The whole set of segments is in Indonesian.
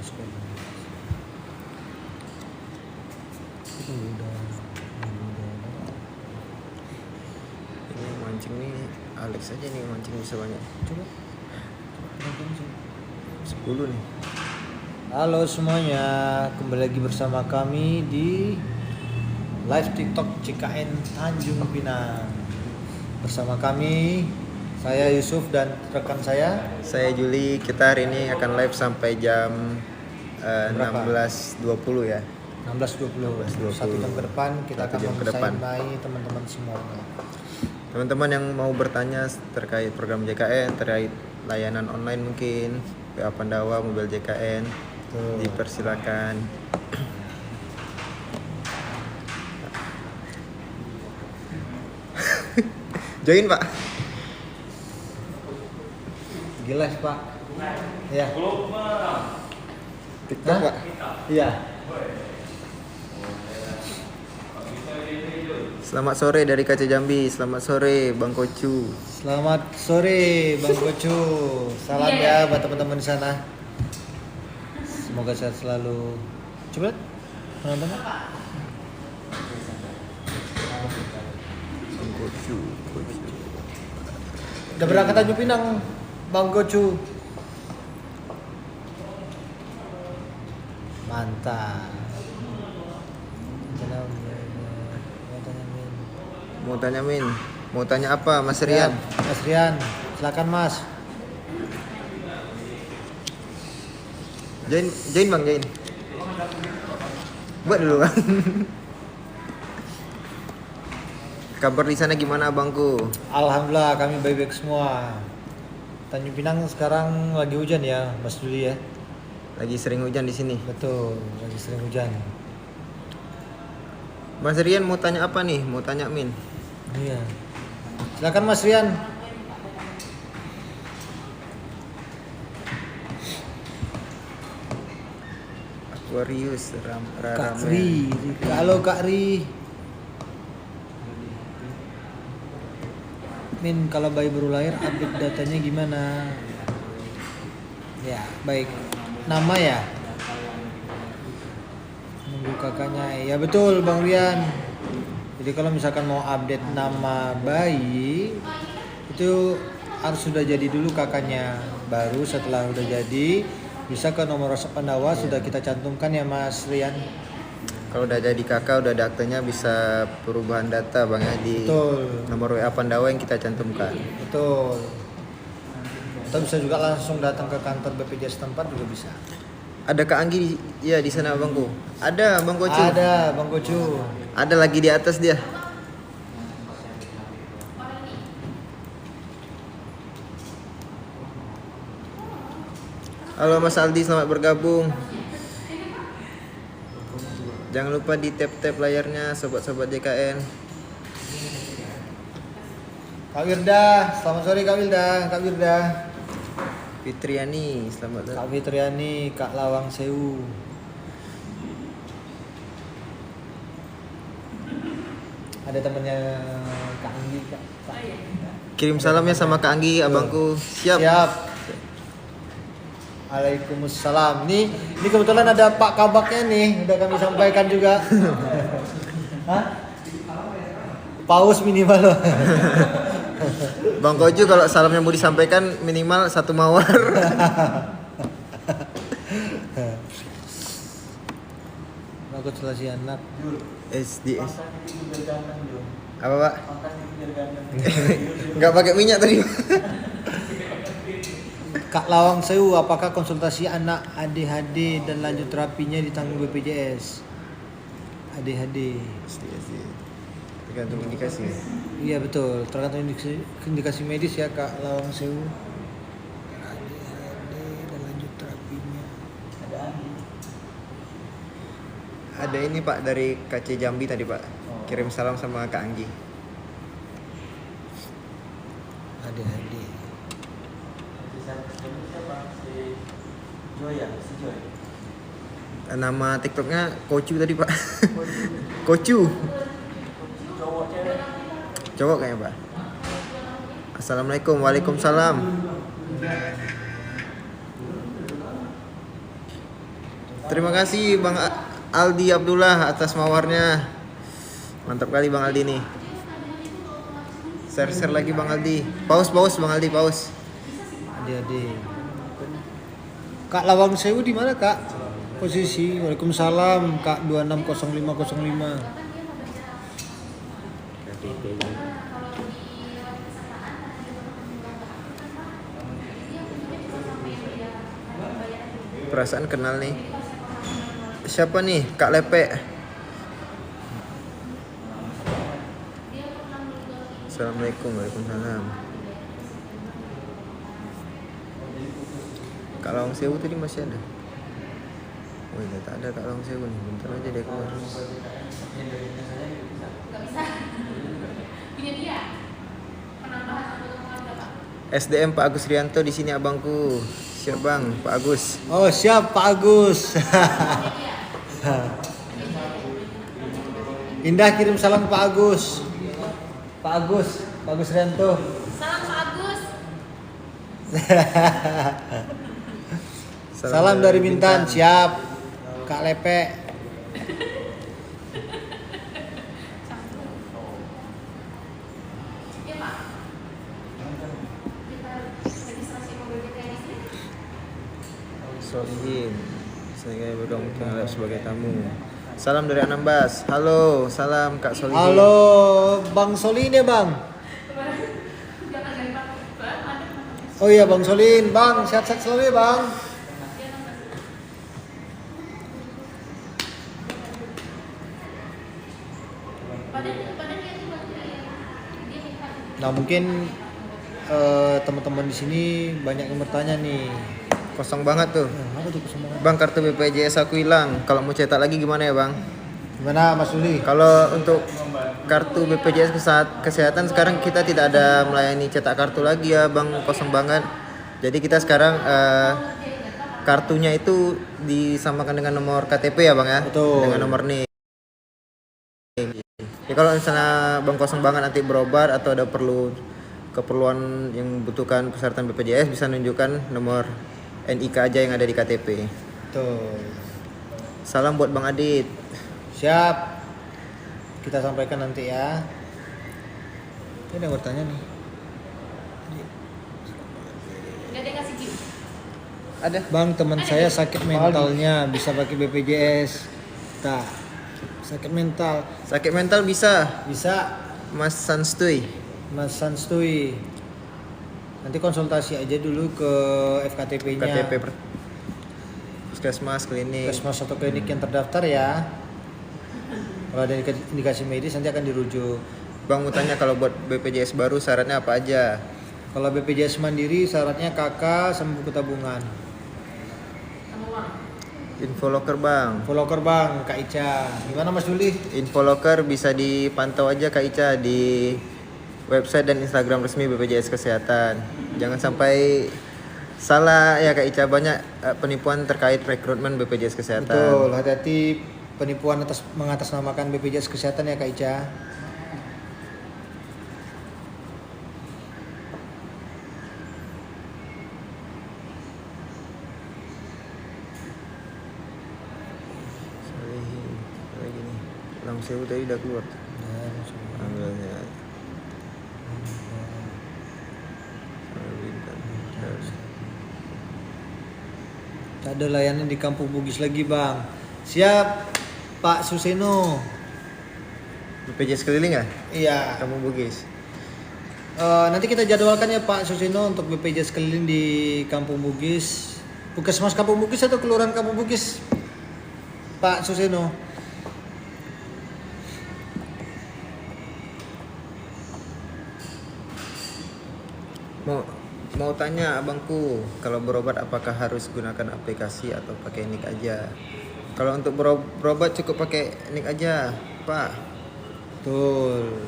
Ini mancing nih Alex aja nih mancing bisa banyak. Coba 10 nih. Halo semuanya, kembali lagi bersama kami di live TikTok CKN Tanjung Pinang. Bersama kami, saya Yusuf dan rekan saya Juli. Kita hari ini akan live sampai jam 16.20 ya. 16.20. 1 jam ke depan kita akan mempersaingai teman-teman semua. Teman-teman yang mau bertanya terkait program JKN, terkait layanan online mungkin PA Pandawa, mobil JKN, dipersilakan. Join Pak. Gila Pak. Ya. TikTok Pak. Iya. Selamat sore dari Kaca Jambi. Selamat sore Bang Kocu. Selamat sore Bang Kocu. Salam ya buat teman-teman di sana. Semoga sehat selalu. Coba teman-teman. Bang Kocu. Udah berangkat Tanjung Pinang Bang Kocu. Mantap. Mau tanya apa Mas Rian? Mas Rian, silakan Mas. Join Bang, join. Buat dulu Bang. Kabar di sana gimana Abangku? Alhamdulillah kami baik-baik semua. Tanjung Pinang sekarang lagi hujan ya, Mas Juli ya. Lagi sering hujan di sini. Betul, lagi sering hujan. Mas Rian mau tanya apa nih? Mau tanya Min? Iya. Silakan Mas Rian. Aquarius Kak Ri. Halo Kak Ri. Min, kalau bayi baru lahir update datanya gimana? Ya, baik. Nama ya? Nunggu kakaknya. Ya betul Bang Rian. Jadi kalau misalkan mau update nama bayi itu harus sudah jadi dulu kakaknya. Baru setelah udah jadi bisa ke nomor WhatsApp Pandawa sudah kita cantumkan ya Mas Rian. Kalau udah jadi kakak, udah ada aktenya, bisa perubahan data Bang ya di Betul. nomor WA Pandawa yang kita cantumkan. Betul. Atau bisa juga langsung datang ke kantor BPJS tempat juga bisa. Ada Kak Anggi ya di sana Bangku. Ada Bang Kocu. Ada Bang Kocu. Ada lagi di atas dia. Halo Mas Aldi, selamat bergabung. Jangan lupa di tap-tap layarnya sobat-sobat JKN. Kak Wirda, selamat sore Kak Wirda. Kak Wirda. Fitriani, selamat datang. Kak Fitriani, Kak Lawang Sewu. Ada temennya Kak Anggi, Kak. Kirim salamnya sama Kak Anggi, abangku. Siap. Siap. Waalaikumsalam. Ini kebetulan ada Pak Kabaknya nih, udah kami sampaikan juga. Hah? Paus minimal loh. Bang Koju kalau salamnya mau disampaikan minimal 1 mawar. Konsultasi anak. SDS. Apa Pak? Nggak pakai minyak tadi. Kak Lawang Sewu, apakah konsultasi anak ADHD dan lanjut terapinya ditanggung BPJS? ADHD. Tergantung indikasi. Iya betul, tergantung indikasi medis ya Kak Lawang Sewu. ADHD dan lanjut terapinya. Ada ini Pak dari KC Jambi tadi Pak. Kirim salam sama Kak Anggi. ADHD. Nama TikToknya Kocu tadi Pak. Kocu. Cowok kayaknya Pak. Assalamualaikum. Waalaikumsalam. Terima kasih Bang Aldi Abdullah atas mawarnya. Mantap kali Bang Aldi nih. Share lagi Bang Aldi. Paus Bang Aldi, paus. Adik-adik. Kak Lawang Sewu di mana Kak? Posisi. Waalaikumsalam Kak 260505. Perasaan kenal nih. Siapa nih? Kak Lepe. Assalamualaikum. Waalaikumsalam. Kak Lawang Sewu tadi masih ada? Oh iya, tak ada Kak Lawang Sewu nih. Bentar aja dia keluar. SDM Pak Agus Rianto di sini abangku. Siap Bang, Pak Agus. Oh siap Pak Agus. Indah kirim salam Pak Agus. Pak Agus Rento. Salam Pak Agus. Salam dari Bintan, siap. Kak Lepe. Iya Pak. Kita registrasi mobil JKN ini. Solihin. Saya berdong sebagai tamu. Salam dari Anambas. Halo, salam Kak Solihin. Halo Bang Solin ya Bang. Jangan dari Pak. Oh iya Bang Solin, Bang sehat-sehat selalu ya Bang. Nah mungkin teman-teman di sini banyak yang bertanya nih. Kosong banget tuh. Apa tuh kesemuanya? Bang, kartu BPJS aku hilang. Kalau mau cetak lagi gimana ya Bang? Gimana Mas Uli? Kalau untuk kartu BPJS kesehatan sekarang kita tidak ada melayani cetak kartu lagi ya Bang, kosong banget. Jadi kita sekarang kartunya itu disamakan dengan nomor KTP ya Bang ya? Betul. Dengan nomor NIK. Ya kalau misalnya Bang kosong banget nanti berobat atau ada keperluan yang membutuhkan persyaratan BPJS, bisa nunjukkan nomor NIK aja yang ada di KTP. Tuh. Salam buat Bang Adit. Siap. Kita sampaikan nanti ya. Ini ada yang bertanya nih. Gak ada yang kasih gift. Ada. Bang, teman saya sakit mentalnya bisa pakai BPJS. Tak. Sakit mental. Sakit mental bisa, Bisa Mas Sanstuy. Mas Sanstui. Nanti konsultasi aja dulu ke FKTP-nya. KTP puskesmas, klinik. Puskesmas atau klinik yang terdaftar ya. Kalau ada indikasi medis nanti akan dirujuk. Bang mau tanya kalau buat BPJS baru syaratnya apa aja? Kalau BPJS mandiri syaratnya KK sama buku tabungan. Sama uang. Infoloker Bang. Follower Bang, Kak Ica. Gimana Mas Juli? Infoloker bisa dipantau aja Kak Ica di website dan Instagram resmi BPJS Kesehatan. Jangan sampai salah ya Kak Ica, banyak penipuan terkait rekrutmen BPJS Kesehatan. Betul, hati-hati penipuan mengatasnamakan BPJS Kesehatan ya Kak Ica. Lagi nih. Langsung tadi udah keluar. Alhamdulillah. Tak ada layanan di Kampung Bugis lagi Bang. Siap Pak Suseno. BPJS keliling ya? Iya. Kamu Bugis. Nanti kita jadwalkan ya Pak Suseno untuk BPJS keliling di Kampung Bugis. Puskesmas Kampung Bugis atau Kelurahan Kampung Bugis? Pak Suseno. Mau tanya abangku, kalau berobat apakah harus gunakan aplikasi atau pakai NIK aja? Kalau untuk berobat cukup pakai NIK aja, Pak. Betul.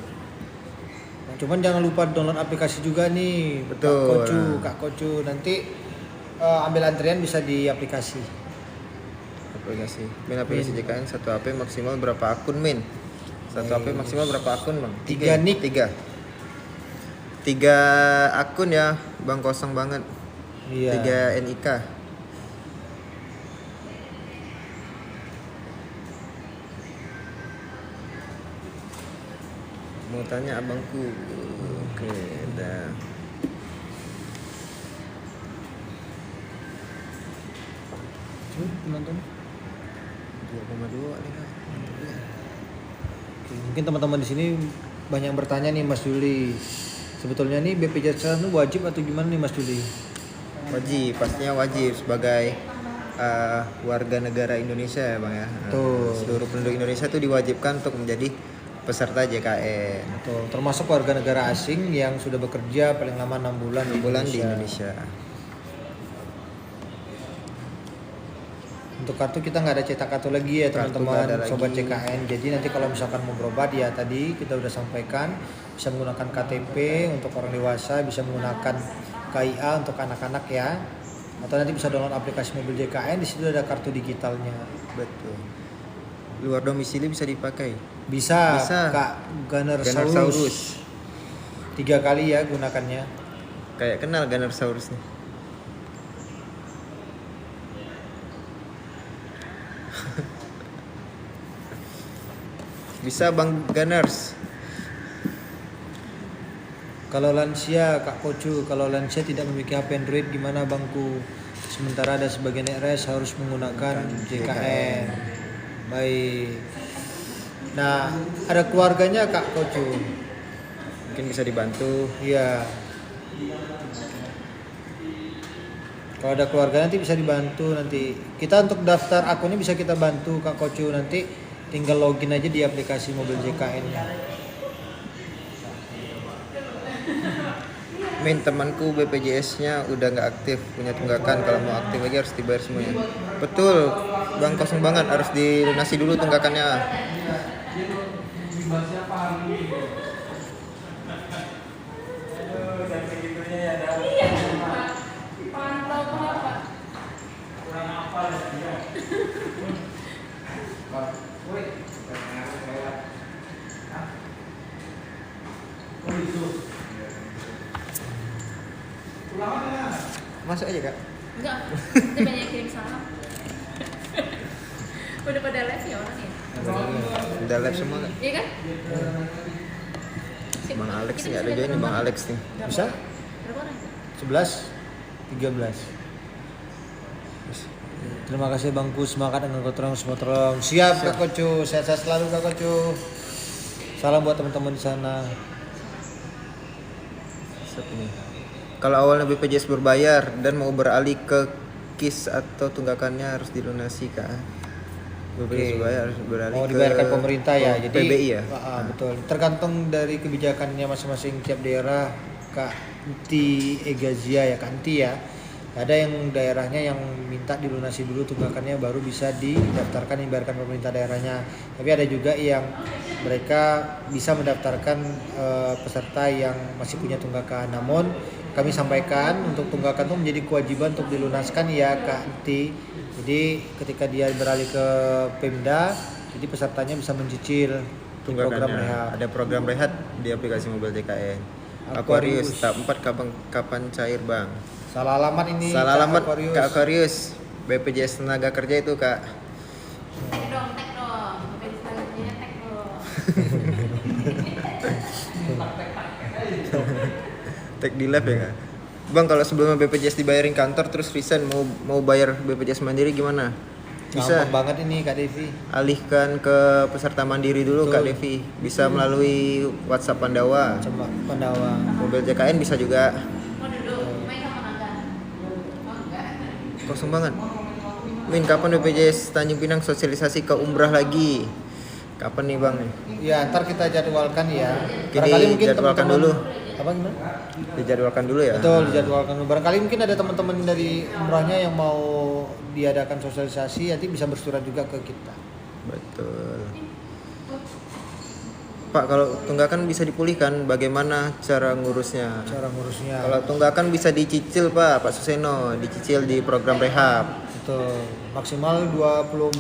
Nah, cuman jangan lupa download aplikasi juga nih. Betul. Kak Kocu. Nanti ambil antrian bisa di aplikasi. Aplikasi. Aplikasi JKN satu HP maksimal berapa akun, Min? Satu HP maksimal berapa akun, Bang? 3 NIK. 3 akun ya, Bang, kosong banget. Iya. 3 NIK. mau tanya abangku. Oke, udah. Coba penonton. 2,2 nih Kak. Oke, mungkin teman-teman di sini banyak yang bertanya nih Mas Juli. Sebetulnya nih BPJS Kesehatan itu wajib atau gimana nih Mas Juli? Wajib, pastinya wajib sebagai warga negara Indonesia ya Bang ya. Betul. Seluruh penduduk Indonesia itu diwajibkan untuk menjadi peserta JKN. Betul, termasuk warga negara asing yang sudah bekerja paling lama 6 bulan 6 bulan di Indonesia. Untuk kartu kita nggak ada cetak kartu lagi ya Kartu teman-teman nggak ada sobat lagi. CKN. Jadi nanti kalau misalkan mau berobat ya tadi kita udah sampaikan bisa menggunakan KTP untuk orang dewasa, bisa menggunakan KIA untuk anak-anak ya. Atau nanti bisa download aplikasi mobil JKN, di situ ada kartu digitalnya. Betul. Luar domisili bisa dipakai. Bisa, Bisa. Kak Gunnersaurus. Gunnersaurus. 3 kali ya gunakannya. Kayak kenal Gunnersaurus nih. Bisa Bang Gunners. Kalau lansia, Kak Kocu, kalau lansia tidak memiliki HP Android gimana Bangku? Sementara ada sebagian RS harus menggunakan JKN. Baik. Nah, ada keluarganya Kak Kocu. Mungkin bisa dibantu. Iya. Kalau ada keluarga nanti bisa dibantu nanti. Kita untuk daftar akunnya bisa kita bantu Kak Kocu, nanti tinggal login aja di aplikasi mobil JKN-nya. Min, temanku BPJS-nya udah nggak aktif, punya tunggakan. Kalau mau aktif lagi harus dibayar semuanya. Betul, Bang, kosong banget, harus dilunasi dulu tunggakannya. Pantau kenapa? Masuk aja Kak. Enggak, kita banyak yang kirim salam. Udah pada live ya orang ya? Udah live semua Kak. Iya kan? Bang Alex nih, ada juga nih Bang Alex nih. Bisa? Berapa orang? 11, 13. Terima kasih Bangku, semangat dengan kotorong semua terong. Siap Kak Kocu, sehat-sehat selalu Kak Kocu. Salam buat teman-teman di sana. Siap nih. Kalau awalnya BPJS berbayar dan mau beralih ke KIS atau tunggakannya harus dilunasi Kak. BPJS berbayar harus beralih Mau ke dibayarkan pemerintah ya, jadi PBI ya. Betul. Tergantung dari kebijakannya masing-masing tiap daerah Kak Nti Egazia ya Kak Nti ya. Ada yang daerahnya yang minta dilunasi dulu tunggakannya baru bisa didaftarkan dibayarkan pemerintah daerahnya. Tapi ada juga yang mereka bisa mendaftarkan peserta yang masih punya tunggakan. Namun kami sampaikan untuk tunggakan itu menjadi kewajiban untuk dilunaskan ya Kak Nti. Jadi ketika dia beralih ke Pemda, jadi pesertanya bisa mencicil di program Tunggakannya. rehab. Ada program rehat di aplikasi mobil JKN. Aquarius. Aquarius tahap 4 kapan cair Bang? Salah alamat ini. Salah Kak alamat Aquarius. Kak Aquarius. BPJS tenaga kerja itu Kak. Tag dong, tag dong. Mobil selanjutnya tag dong. Tag di lab ya Kak. Bang, kalau sebelumnya BPJS dibayarin kantor terus resign mau bayar BPJS mandiri gimana? Bisa. Gampang banget ini Kak Devi. Alihkan ke peserta mandiri dulu Betul. Kak Devi. Bisa melalui WhatsApp Pandawa. Coba Pandawa. Mobil JKN bisa juga. Mau duduk, main sama naga. Oh enggak. Kosong banget. Min, kapan BPJS Tanjung Pinang sosialisasi ke umrah lagi? Kapan nih Bang? Ya, ntar kita jadwalkan ya. Kini jadwalkan dulu. Apa gimana? Dijadwalkan dulu ya. Betul, dijadwalkan dulu. Barangkali mungkin ada teman-teman dari umrahnya yang mau diadakan sosialisasi, nanti bisa bersurat juga ke kita. Betul. Pak, kalau tunggakan bisa dipulihkan, bagaimana cara ngurusnya? Cara ngurusnya. Kalau tunggakan bisa dicicil Pak Suseno, dicicil di program rehab. Betul. Maksimal 24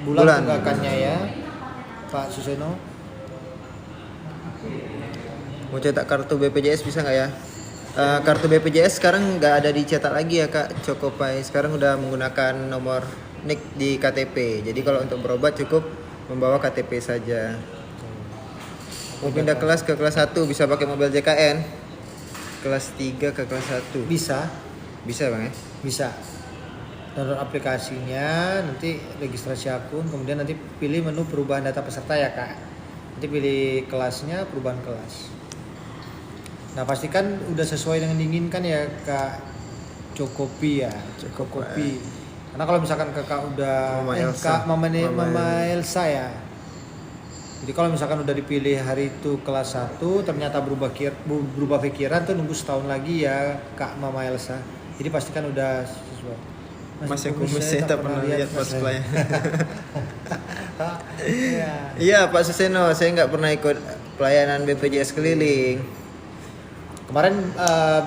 bulan Bulan. tunggakannya ya. Pak Suseno. Mau cetak kartu BPJS bisa nggak ya? Kartu BPJS sekarang nggak ada dicetak lagi ya Kak Cokopay. Sekarang udah menggunakan nomor NIK di KTP. Jadi kalau untuk berobat cukup membawa KTP saja. Mau pindah kelas ke kelas 1 bisa pakai mobil JKN. Kelas 3 ke kelas 1. Bisa, Bisa Bang ya? bisa. Download aplikasinya, nanti registrasi akun, kemudian nanti pilih menu perubahan data peserta ya kak. Nanti pilih kelasnya, perubahan kelas. Nah pastikan udah sesuai dengan diinginkan ya kak. Cokopi ya, Cokopi. Karena kalau misalkan kakak udah Mama Elsa. Mama Elsa ya. Jadi kalau misalkan udah dipilih hari itu kelas 1 ternyata berubah pikiran tuh nunggu setahun lagi ya kak Mama Elsa. Jadi pastikan udah sesuai. Mas yang kumis saya tak pernah lihat pas pelayan. Iya. Iya Pak Suseno, saya nggak pernah ikut pelayanan BPJS keliling. Kemarin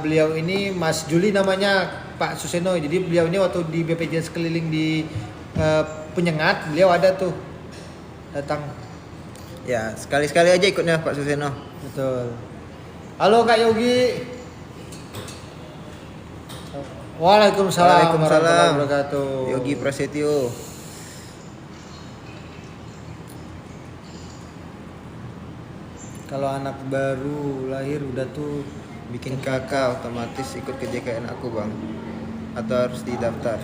beliau ini Mas Juli namanya Pak Suseno. Jadi beliau ini waktu di BPJS keliling di Penyengat, beliau ada tuh datang. Ya sekali-sekali aja ikutnya Pak Suseno. Betul. Halo Kak Yogi. Waalaikumsalam warahmatullahi wabarakatuh. Yogi Prasetyo. Kalau anak baru lahir udah tuh Bikin kakak otomatis ikut ke JKN aku Bang. Atau harus didaftar?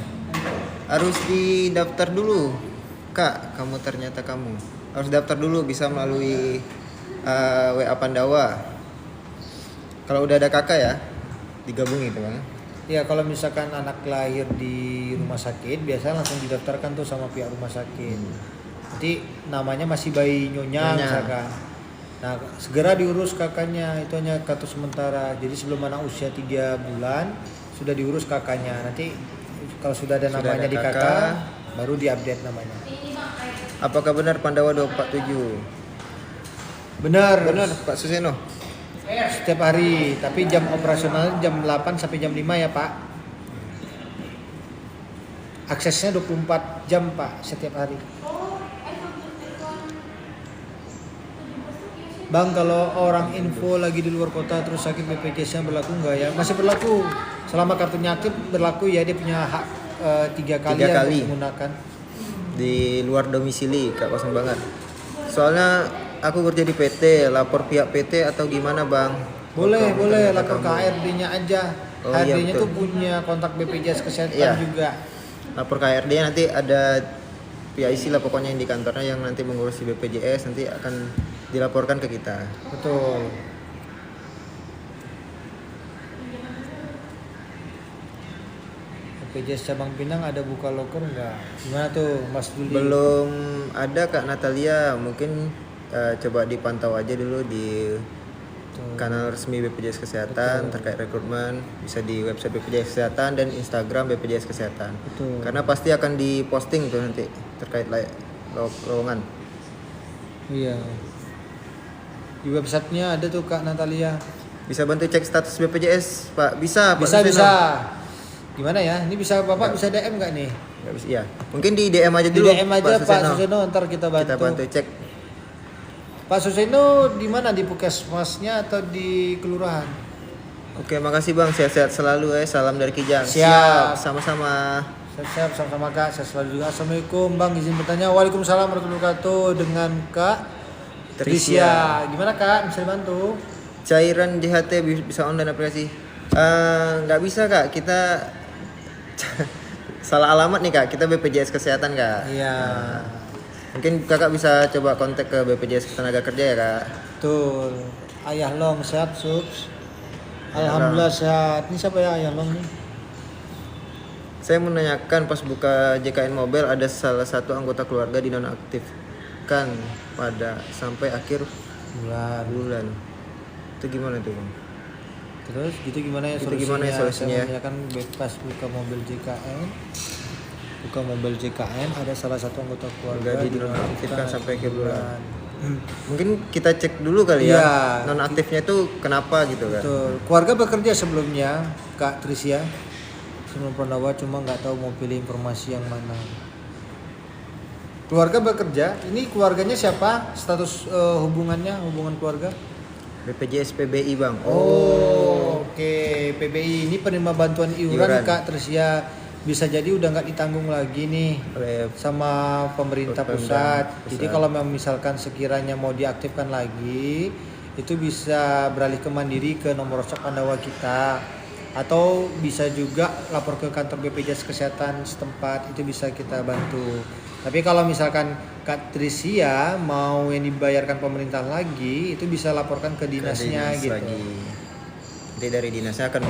Harus didaftar dulu. Kak, kamu ternyata kamu. Harus daftar dulu bisa melalui WA Pandawa. Kalau udah ada kakak ya, digabungin itu Bang. ya kalau misalkan anak lahir di rumah sakit biasanya langsung didaftarkan tuh sama pihak rumah sakit. Nanti namanya masih bayi nyonya Nyonya. misalkan. Nah, segera diurus kakaknya, itu hanya kartu sementara. Jadi sebelum anak usia 3 bulan sudah diurus kakaknya. Nanti kalau sudah ada Sudah namanya ada di kakak. kakak, baru diupdate namanya. Apakah benar Pandawa 247? Benar. Benar Pak Suseno. Setiap hari, tapi jam operasional jam 8 sampai jam 5 ya, Pak. Aksesnya 24 jam, Pak, setiap hari. Bang, kalau orang info lagi di luar kota terus sakit BPJS-nya berlaku nggak ya? Masih berlaku. Selama kartunya aktif berlaku ya, dia punya hak 3 kali Tiga ya kali. untuk menggunakan. Di luar domisili Kak kosong banget. Soalnya aku kerja di PT, lapor pihak PT atau gimana Bang? Boleh, Kamu boleh ternyata lapor ke kamu. HRD-nya aja. Oh, iya, HRD-nya betul. tuh punya kontak BPJS kesehatan Iya. juga. Lapor ke HRD nanti ada PIC lah pokoknya yang di kantornya yang nanti mengurusi BPJS nanti akan dilaporkan ke kita. Betul. BPJS cabang Pinang ada buka loker nggak? Gimana tuh Mas Juli? Belum ada Kak Natalia, mungkin coba dipantau aja dulu di Betul. kanal resmi BPJS Kesehatan terkait rekrutmen, bisa di website BPJS Kesehatan dan Instagram BPJS Kesehatan. Betul. Karena pasti akan diposting tuh nanti terkait lowongan. Iya. Di websitenya ada tuh Kak Natalia. Bisa bantu cek status BPJS, Pak? Bisa, Pak Bisa Suseno. bisa. Gimana ya? Ini bisa Bapak bisa DM nggak nih? Nggak bisa, iya. Mungkin di DM aja Di dulu, DM aja Pak Suseno, ntar kita bantu. Kita bantu cek. Pak Suseno di mana, di Puskesmasnya atau di kelurahan? Oke, makasih Bang. Sehat-sehat selalu ya. Salam dari Kijang. Siap. Sama-sama. Siap, sama-sama Kak. Saya selalu juga. Assalamualaikum Bang, izin bertanya. Waalaikumsalam warahmatullahi wabarakatuh. Dengan Kak Tricia. Gimana Kak? Bisa dibantu? Cairan JHT bisa online aplikasi? Nggak bisa Kak. Kita salah alamat nih Kak. Kita BPJS Kesehatan Kak. Iya. Mungkin Kakak bisa coba kontak ke BPJS Tenaga Kerja ya Kak. Betul. Ayah Long sehat, Subs. Ayah Alhamdulillah sehat. Ini siapa ya Ayah Long nih? Saya menanyakan pas buka JKN Mobile ada salah satu anggota keluarga dinonaktifkan pada sampai akhir bulan. Itu gimana tuh Bang? Terus gitu gimana ya Itu solusinya? gimana ya solusinya? Saya menanyakan pas buka mobil JKN ada salah satu anggota keluarga Keluarga dinonaktifkan sampai akhir bulan. Hmm. Mungkin kita cek dulu kali Iya. ya. Nonaktifnya itu kenapa gitu kan? Betul. Keluarga bekerja sebelumnya, Kak Tricia. Sebelum Prandawa cuma nggak tahu mau pilih informasi yang mana. Keluarga bekerja. Ini keluarganya siapa? Status hubungan keluarga? BPJS PBI Bang. Oh, oke. PBI ini penerima bantuan iuran Iuran. Kak Tricia. bisa jadi udah nggak ditanggung lagi nih oleh sama pemerintah pusat. Pusat. Jadi kalau memang misalkan sekiranya mau diaktifkan lagi, itu bisa beralih ke mandiri ke nomor WhatsApp Pandawa kita, atau bisa juga lapor ke kantor BPJS Kesehatan setempat, itu bisa kita bantu. Tapi kalau misalkan Kak Trisia mau yang dibayarkan pemerintah lagi, itu bisa laporkan ke ke dinasnya dinas gitu. lagi. Nanti dari dinasnya akan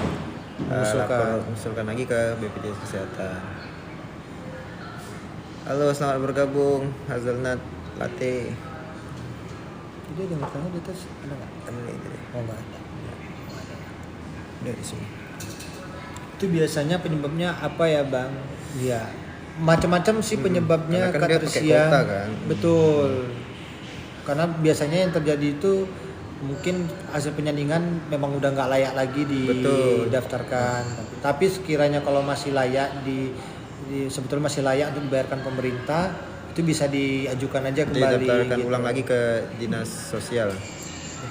mengusulkan lagi ke BPJS Kesehatan. Halo, selamat bergabung Hazelnut Latte. Jadi ada yang bertanya di atas ada nggak? Oh nggak ada. Udah di sini. Itu biasanya penyebabnya apa ya bang? Ya macam-macam sih penyebabnya karena kan dia pakai Katrisia. kuota kan. Betul. Karena biasanya yang terjadi itu mungkin hasil penyandingan memang udah nggak layak lagi Betul. didaftarkan. Tapi sekiranya kalau masih layak sebetulnya masih layak untuk dibayarkan pemerintah, itu bisa diajukan aja kembali. Didaftarkan Gitu. ulang lagi ke dinas sosial.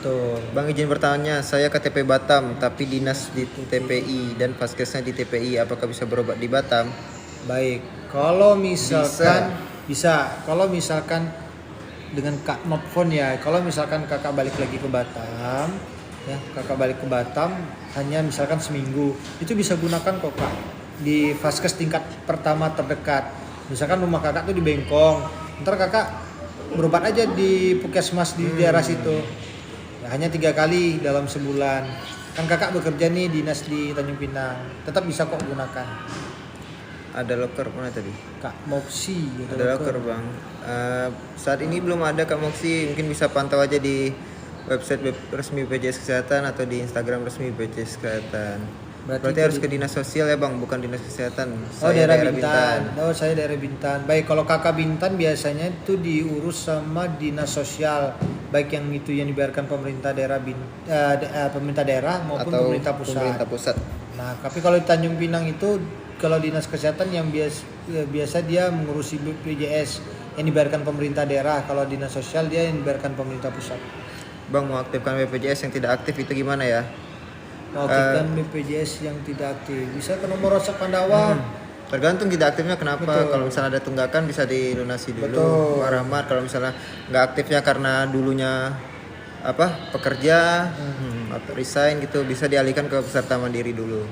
Betul. Bang izin bertanya, saya KTP Batam tapi dinas di TPI dan Vaskesnya di TPI, apakah bisa berobat di Batam? Baik, kalau misalkan bisa. Kalau misalkan dengan Kak Notphone ya, kalau misalkan kakak balik lagi ke Batam, ya kakak balik ke Batam hanya misalkan seminggu, itu bisa gunakan kok Kak di Vaskes tingkat pertama terdekat. Misalkan rumah kakak tuh di Bengkong, ntar kakak berobat aja di puskesmas di daerah situ. Ya, hanya 3 kali dalam sebulan. Kan kakak bekerja nih dinas di Tanjung Pinang, tetap bisa kok gunakan. Ada loker mana tadi? Kak Moksi gitu. Ada loker bang. Saat ini belum ada Kak Moksi, mungkin bisa pantau aja di website resmi BPJS Kesehatan atau di Instagram resmi BPJS Kesehatan. Berarti harus ke dinas sosial ya bang, bukan dinas kesehatan. Oh daerah Bintan. Oh saya daerah Bintan. Baik, kalau kakak Bintan biasanya itu diurus sama dinas sosial, baik yang itu yang dibayarkan pemerintah daerah pemerintah daerah maupun Atau pemerintah pusat. Nah tapi kalau di Tanjung Pinang itu kalau dinas kesehatan yang biasa dia mengurusi BPJS yang dibayarkan pemerintah daerah. Kalau dinas sosial dia yang dibayarkan pemerintah pusat. Bang mau aktifkan BPJS yang tidak aktif itu gimana ya? Aktifkan BPJS yang tidak aktif bisa ke nomor WhatsApp Pandawa. Tergantung tidak aktifnya kenapa. Betul. Kalau misalnya ada tunggakan bisa dilunasi dulu. Betul. Rahmat kalau misalnya nggak aktifnya karena dulunya pekerja atau resign gitu, bisa dialihkan ke peserta mandiri dulu.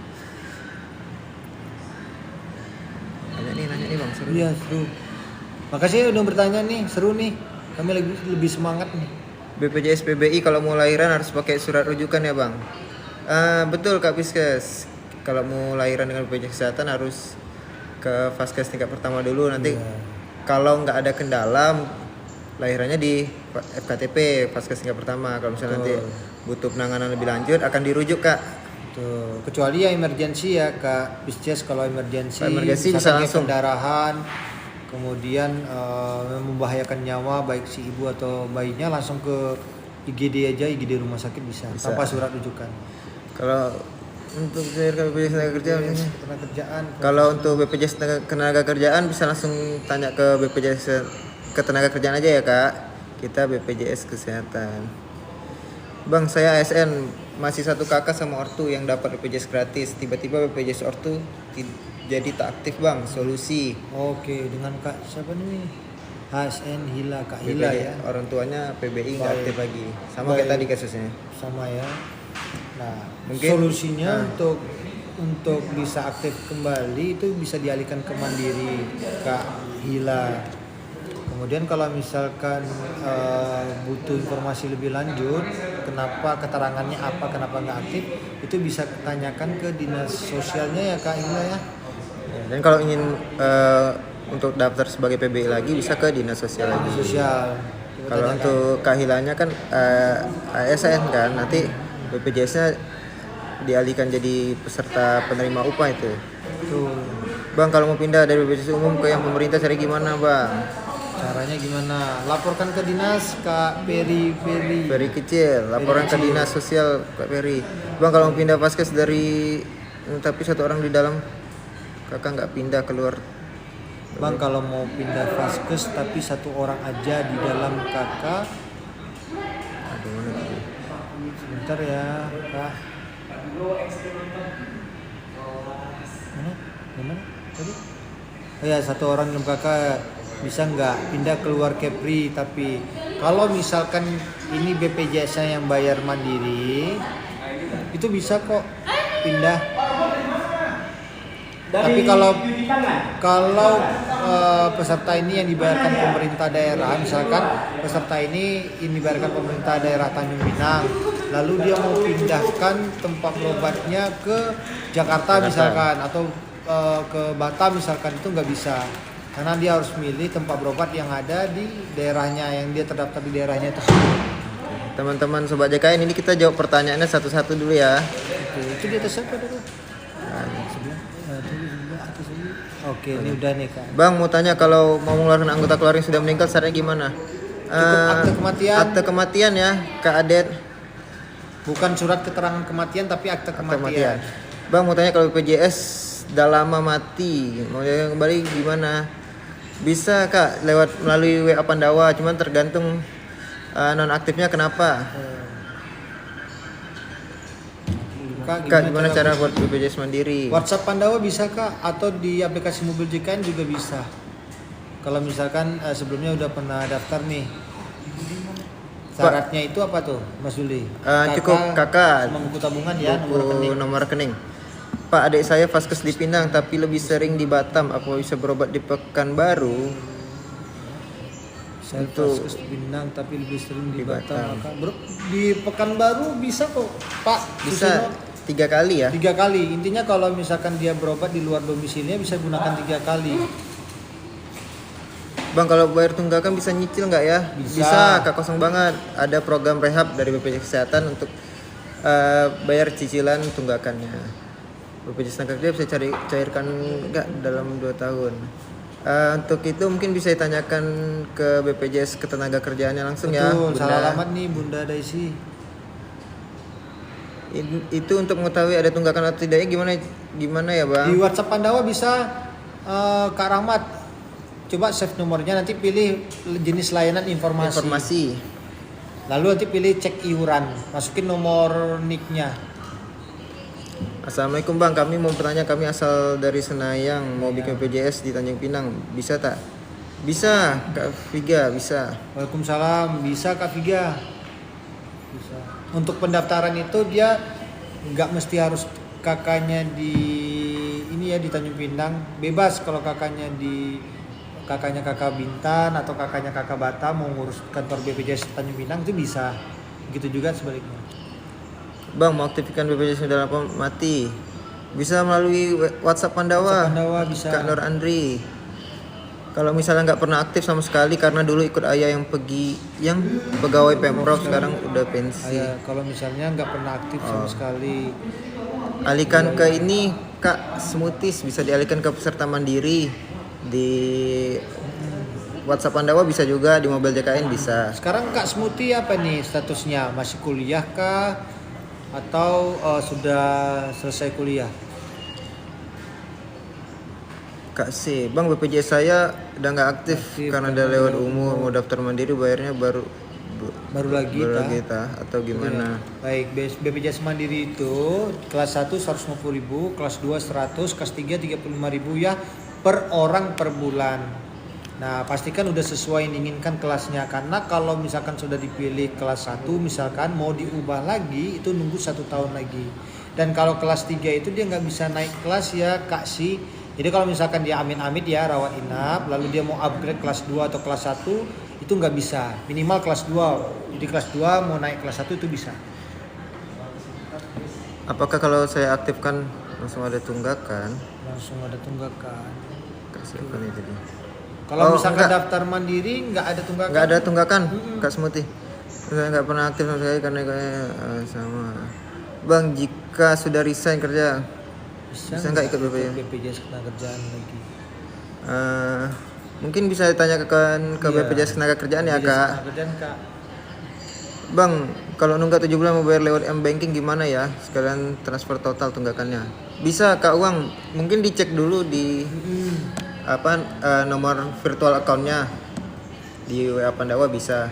Nanya nih bang, seru. Iya seru. Makasih ya udah bertanya nih, seru nih. Kami lebih semangat nih. BPJS PBI kalau mau lahiran harus pakai surat rujukan ya bang. Betul Kak Piskes. Kalau mau lahiran dengan BPJS Kesehatan harus ke Vaskes tingkat pertama dulu. Nanti kalau nggak ada kendala lahirannya di FKTP Vaskes tingkat pertama. Kalau misalnya nanti butuh penanganan lebih lanjut akan dirujuk Kak. Tuh, kecuali ya emergensi ya Kak Piskes. Kalau emergensi bisa langsung pendarahan, kemudian membahayakan nyawa baik si ibu atau bayinya, langsung ke IGD aja, IGD rumah sakit bisa. Tanpa surat rujukan. Kalau untuk BPJS tenaga kerja, Tenaga kerjaan. kalau untuk BPJS tenaga kerjaan bisa langsung tanya ke BPJS ke tenaga kerjaan aja ya Kak. Kita BPJS Kesehatan. Bang saya ASN masih satu kakak sama ortu yang dapat BPJS gratis. Tiba-tiba BPJS ortu jadi tak aktif bang. Solusi. Oke, dengan Kak siapa nih? HSN Hila, Kak Hila ya. Orang tuanya PBI nggak aktif lagi. Sama Baik. kayak tadi kasusnya. Sama ya. Nah, Mungkin solusinya untuk bisa aktif kembali itu bisa dialihkan ke Mandiri, Kak Hila. Kemudian kalau misalkan butuh informasi lebih lanjut, kenapa keterangannya apa, kenapa nggak aktif, itu bisa tanyakan ke dinas sosialnya ya Kak Hila ya. Dan kalau ingin untuk daftar sebagai PBI lagi bisa ke dinas sosial lagi. Sosial. Coba Kalau tanyakan. untuk kahilanya kan ASN kan, nanti BPJS-nya dialihkan jadi peserta penerima upah itu. Tuh. Bang kalau mau pindah dari BPJS umum ke yang pemerintah cari gimana bang? Caranya gimana? Laporkan ke dinas Kak Peri. Peri kecil, laporan ke dinas sosial Kak Peri. Bang kalau mau pindah Vaskes dari tapi satu orang di dalam, kakak nggak pindah keluar. Bang kalau mau pindah Vaskes tapi satu orang aja di dalam kakak. Aduh mana tuh? Sebentar ya Kak. Mana? Gimana? Tadi? Oh ya, satu orang yang kakak bisa nggak pindah keluar Kepri, tapi kalau misalkan ini BPJS yang bayar mandiri itu bisa kok pindah. Tapi kalau peserta ini yang dibayarkan pemerintah daerah, misalkan peserta ini dibayarkan pemerintah daerah Tanjung Pinang, lalu dia mau pindahkan tempat berobatnya ke Jakarta misalkan, atau ke Batam misalkan, itu nggak bisa, karena dia harus milih tempat berobat yang ada di daerahnya, yang dia terdaftar di daerahnya tersebut. Teman-teman Sobat JKN, ini kita jawab pertanyaannya satu-satu dulu ya. Itu di atas apa dulu? Oke, ini udah nih Kak. Bang mau tanya, kalau mau mengeluarkan anggota keluarga yang sudah meninggal caranya gimana? Cukup akte kematian. Akte kematian ya, Kak Adet. Bukan surat keterangan kematian, tapi akte kematian. Bang mau tanya, kalau BPJS udah lama mati, mau kembali gimana? Bisa Kak, melalui WA Pandawa, cuman tergantung nonaktifnya kenapa. Kak, gimana cara buat BPJS mandiri? WhatsApp Pandawa bisa Kak, atau di aplikasi mobil JKN juga bisa. Kalau misalkan sebelumnya udah pernah daftar nih. Syaratnya itu apa tuh, Mas Juli? Cukup kakak sama buku tabungan ya, nomor rekening. Pak, adik saya vaskes di Pinang tapi lebih sering di Batam, apa bisa berobat di Pekanbaru? Saya Untuk vaskes di Pinang tapi lebih sering di Batam. Batam. Di Pekanbaru bisa kok Pak. Bisa Susino. 3 kali ya? 3 kali. Intinya kalau misalkan dia berobat di luar domisilinya bisa gunakan 3 kali. Bang, kalau bayar tunggakan bisa nyicil nggak ya? Bisa. Kak, kosong banget. Ada program rehab dari BPJS Kesehatan untuk bayar cicilan tunggakannya. BPJS Tenaga Kerja bisa cairkan nggak dalam 2 tahun. Untuk itu mungkin bisa ditanyakan ke BPJS Ketenaga Kerjaannya langsung. Betul, ya, Bunda. salah alamat nih Bunda Daisy. Itu untuk mengetahui ada tunggakan atau tidaknya gimana ya Bang? Di WhatsApp Pandawa bisa Kak Rahmat. Coba save nomornya, nanti pilih jenis layanan informasi. Lalu nanti pilih cek iuran, masukin nomor nicknya. Assalamualaikum Bang, kami mau bertanya, kami asal dari Senayang, mau bikin BPJS di Tanjung Pinang, bisa tak? Bisa, Kak Viga, bisa. Waalaikumsalam, bisa Kak Viga. Bisa. Untuk pendaftaran itu dia nggak mesti harus kakaknya di ini ya, di Tanjung Pinang, bebas. Kalau kakaknya kakak Bintan atau kakaknya kakak Batam mau ngurus kantor BPJS Tanjung Pinang itu bisa. Begitu juga sebaliknya. Bang, mau aktifkan BPJS sudah lama mati, bisa melalui WhatsApp Pandawa. Pandawa bisa. Kak Nur Andri. Kalau misalnya nggak pernah aktif sama sekali karena dulu ikut ayah yang pegawai Pemprov, sekarang udah pensi. Kalau misalnya nggak pernah aktif sama sekali, Alihkan ke ini Kak, smoothies bisa dialihkan ke peserta mandiri. Di WhatsApp Pandawa bisa juga, di mobil JKN bisa. sekarang Kak Smoothie apa nih statusnya? Masih kuliah kah? Atau sudah selesai kuliah? Kak C, Bang, BPJS saya udah nggak aktif karena udah lewat umur, mau daftar mandiri bayarnya baru lagi atau gimana? Baik, BPJS Mandiri itu kelas 1 150.000, kelas 2 100, kelas 3 35.000 ya per orang per bulan. Nah, pastikan udah sesuai yang diinginkan kelasnya, karena kalau misalkan sudah dipilih kelas 1 misalkan mau diubah lagi itu nunggu 1 tahun lagi. Dan kalau kelas 3 itu dia nggak bisa naik kelas ya Kak Si. Jadi kalau misalkan dia amit-amit ya rawat inap, lalu dia mau upgrade kelas 2 atau kelas 1 itu nggak bisa, minimal kelas 2. Jadi kelas 2 mau naik kelas 1 itu bisa. Apakah kalau saya aktifkan langsung ada tunggakan? Langsung ada tunggakan. Kasih apa nih tadi? Kalau misalkan enggak. daftar mandiri nggak ada tunggakan. Nggak ada tunggakan, Kak Smoothie. Saya nggak pernah aktif sama sekali karena sama. Bang, jika sudah resign kerja, bisa nggak ikut BPJS Ketenagakerjaan lagi? Mungkin bisa ditanyakan ke BPJS Ketenagakerjaan ya BPJS Kak. Ketenagakerjaan, Kak. Bang, kalau nunggak 7 bulan mau bayar lewat M-Banking gimana ya? Sekalian transfer total tunggakannya. Bisa Kak, uang mungkin dicek dulu di nomor virtual account-nya di WA Pandawa bisa.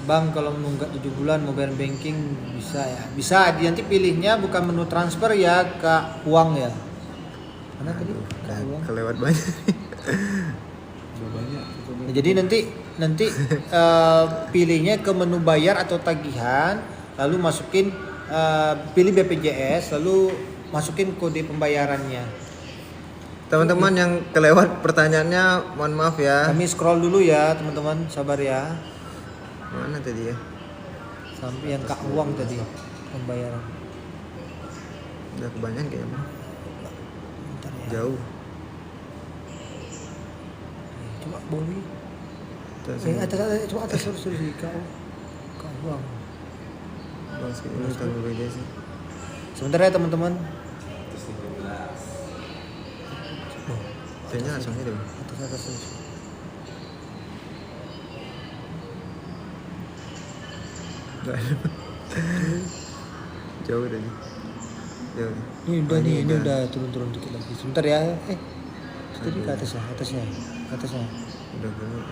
Bang, kalau nunggak 7 bulan mobile banking bisa ya? Bisa, nanti pilihnya bukan menu transfer ya Kak, uang ya. Mana tadi? Nah, kelewat banyak. Nah, jadi nanti pilihnya ke menu bayar atau tagihan, lalu masukin pilih BPJS, lalu masukin kode pembayarannya. Teman-teman yang kelewat pertanyaannya, mohon maaf ya. Kami scroll dulu ya teman-teman, sabar ya. Mana tadi ya? Sampai yang Kak Uang tadi pembayaran. Udah kebanyakan kayaknya. Bentar ya. Jauh. Coba boleh. Terus Coba atas terus Kak Uang. Bang ini utang BPJS sih. Sebentar ya teman-teman. Kayaknya langsung aja deh. Atas terus. Nggak ada. Jauh tadi. Jauh. Ini udah nih, ini udah turun dikit lagi. Sebentar ya. Tadi ke atasnya. Udah belum.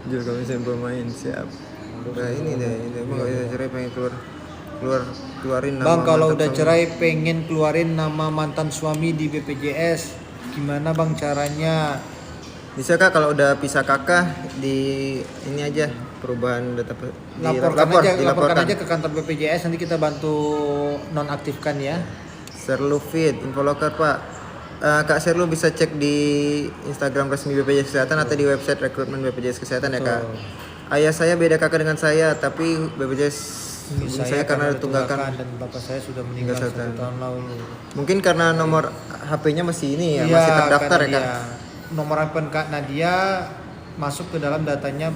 Jual kami pemain siap. Nah ini deh, emang kalau udah cerai pengen keluarin nama. Bang, kalau mantan udah suami. cerai pengen keluarin nama mantan suami di BPJS, gimana bang caranya? Bisa kak kalau udah pisah kakak di ini aja perubahan data Laporkan aja ke kantor BPJS, nanti kita bantu nonaktifkan ya. Serlu Fit, Infoloker pak. Kak Serlu bisa cek di Instagram resmi BPJS Kesehatan atau di website rekrutmen BPJS Kesehatan ya kak. Ayah saya beda kakak dengan saya, tapi BPJS saya karena ada tunggakan. Dan bapak saya sudah meninggal 1 tahun lalu. Mungkin karena nomor HP-nya masih ini ya, Iya, masih terdaftar ya karena kak. Nomor handphone Kak Nadia masuk ke dalam datanya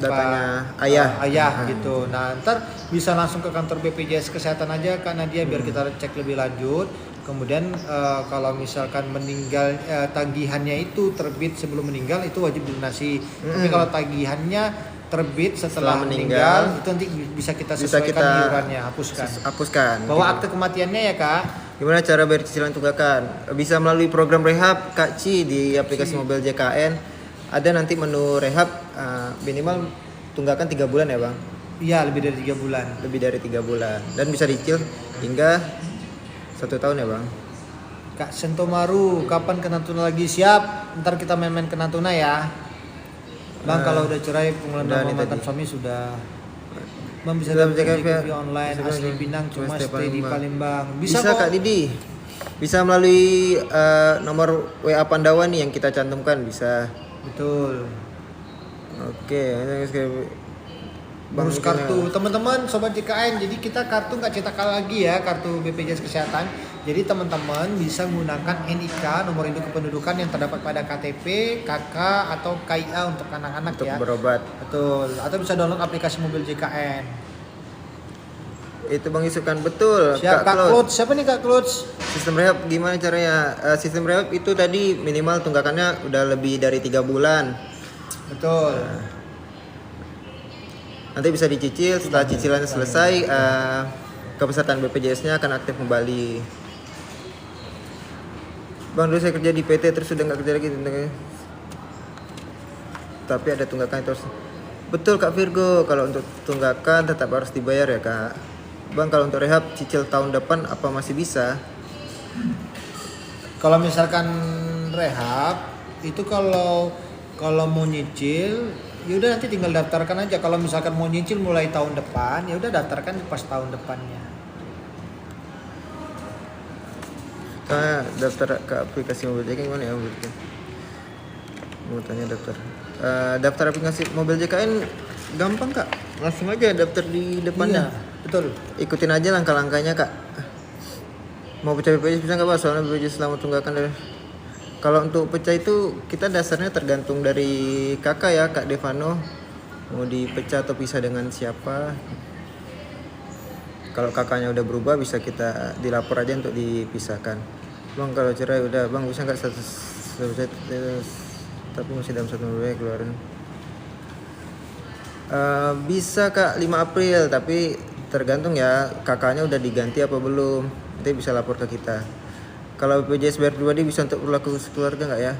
ayah. gitu. Nah, ntar bisa langsung ke kantor BPJS Kesehatan aja Kak Nadia biar kita cek lebih lanjut. Kemudian kalau misalkan meninggal tagihannya itu terbit sebelum meninggal itu wajib dilunasi. Tapi kalau tagihannya terbit setelah meninggal itu nanti bisa kita sesuaikan iurannya, Hapuskan. Bawa akte kematiannya ya Kak. Gimana cara bayar cicilan tunggakan? Bisa melalui program rehab Kak Ci di aplikasi mobil JKN. Ada nanti menu rehab minimal tunggakan 3 bulan ya bang? Iya, lebih dari 3 bulan. Lebih dari 3 bulan dan bisa dicicil hingga 1 tahun ya bang? Kak Sentomaru, kapan ke Natuna lagi? Siap, ntar kita main-main ke Natuna ya. Bang, kalau udah cerai pengumuman nama mantan suami sudah. Bang bisa dapat TV online asli Pinang cuma stay di Palembang. Bisa Kak Didi. Bisa melalui nomor WA Pandawa nih yang kita cantumkan bisa. Betul. Oke, Urus kartu teman-teman sobat JKN, jadi kita kartu nggak cetak lagi ya, kartu BPJS Kesehatan. Jadi teman-teman bisa menggunakan NIK, nomor induk kependudukan yang terdapat pada KTP, KK atau KIA untuk anak-anak untuk ya. berobat. Betul. Atau bisa download aplikasi mobil JKN. Itu Bang Isukan betul. Siap, Kak Klots. Siapa nih Kak Klots? Sistem rehab gimana caranya? Sistem rehab itu tadi minimal tunggakannya udah lebih dari 3 bulan. Betul. Nanti bisa dicicil, setelah cicilannya selesai kepesertaan BPJS-nya akan aktif kembali. Bang, dulu saya kerja di PT terus sudah nggak kerja lagi. Tapi ada tunggakan terus. Betul Kak Virgo, kalau untuk tunggakan tetap harus dibayar ya Kak. Bang, kalau untuk rehab cicil tahun depan apa masih bisa? Kalau misalkan rehab itu kalau mau nyicil ya udah nanti tinggal daftarkan aja. Kalau misalkan mau nyicil mulai tahun depan ya udah daftarkan pas tahun depannya. Kak, daftar ke aplikasi mobil JKN gimana ya? Mau tanya daftar aplikasi mobil JKN gampang Kak, langsung aja daftar di depannya. Iya, betul. Ikutin aja langkah-langkahnya Kak. Mau pecah BPJS bisa nggak Pak? Soalnya BPJS selama tunggakan dari. Kalau untuk pecah itu kita dasarnya tergantung dari kakak ya Kak Devano. Mau dipecah atau pisah dengan siapa? Kalau kakaknya udah berubah bisa kita dilapor aja untuk dipisahkan. Bang, kalau cerai udah Bang bisa nggak status tapi masih dalam 1 bulan keluarin? Bisa Kak 5 April tapi tergantung ya kakaknya udah diganti apa belum. Nanti bisa lapor ke kita. Kalau BPJS bayar pribadi bisa untuk berlaku keluarga nggak ya?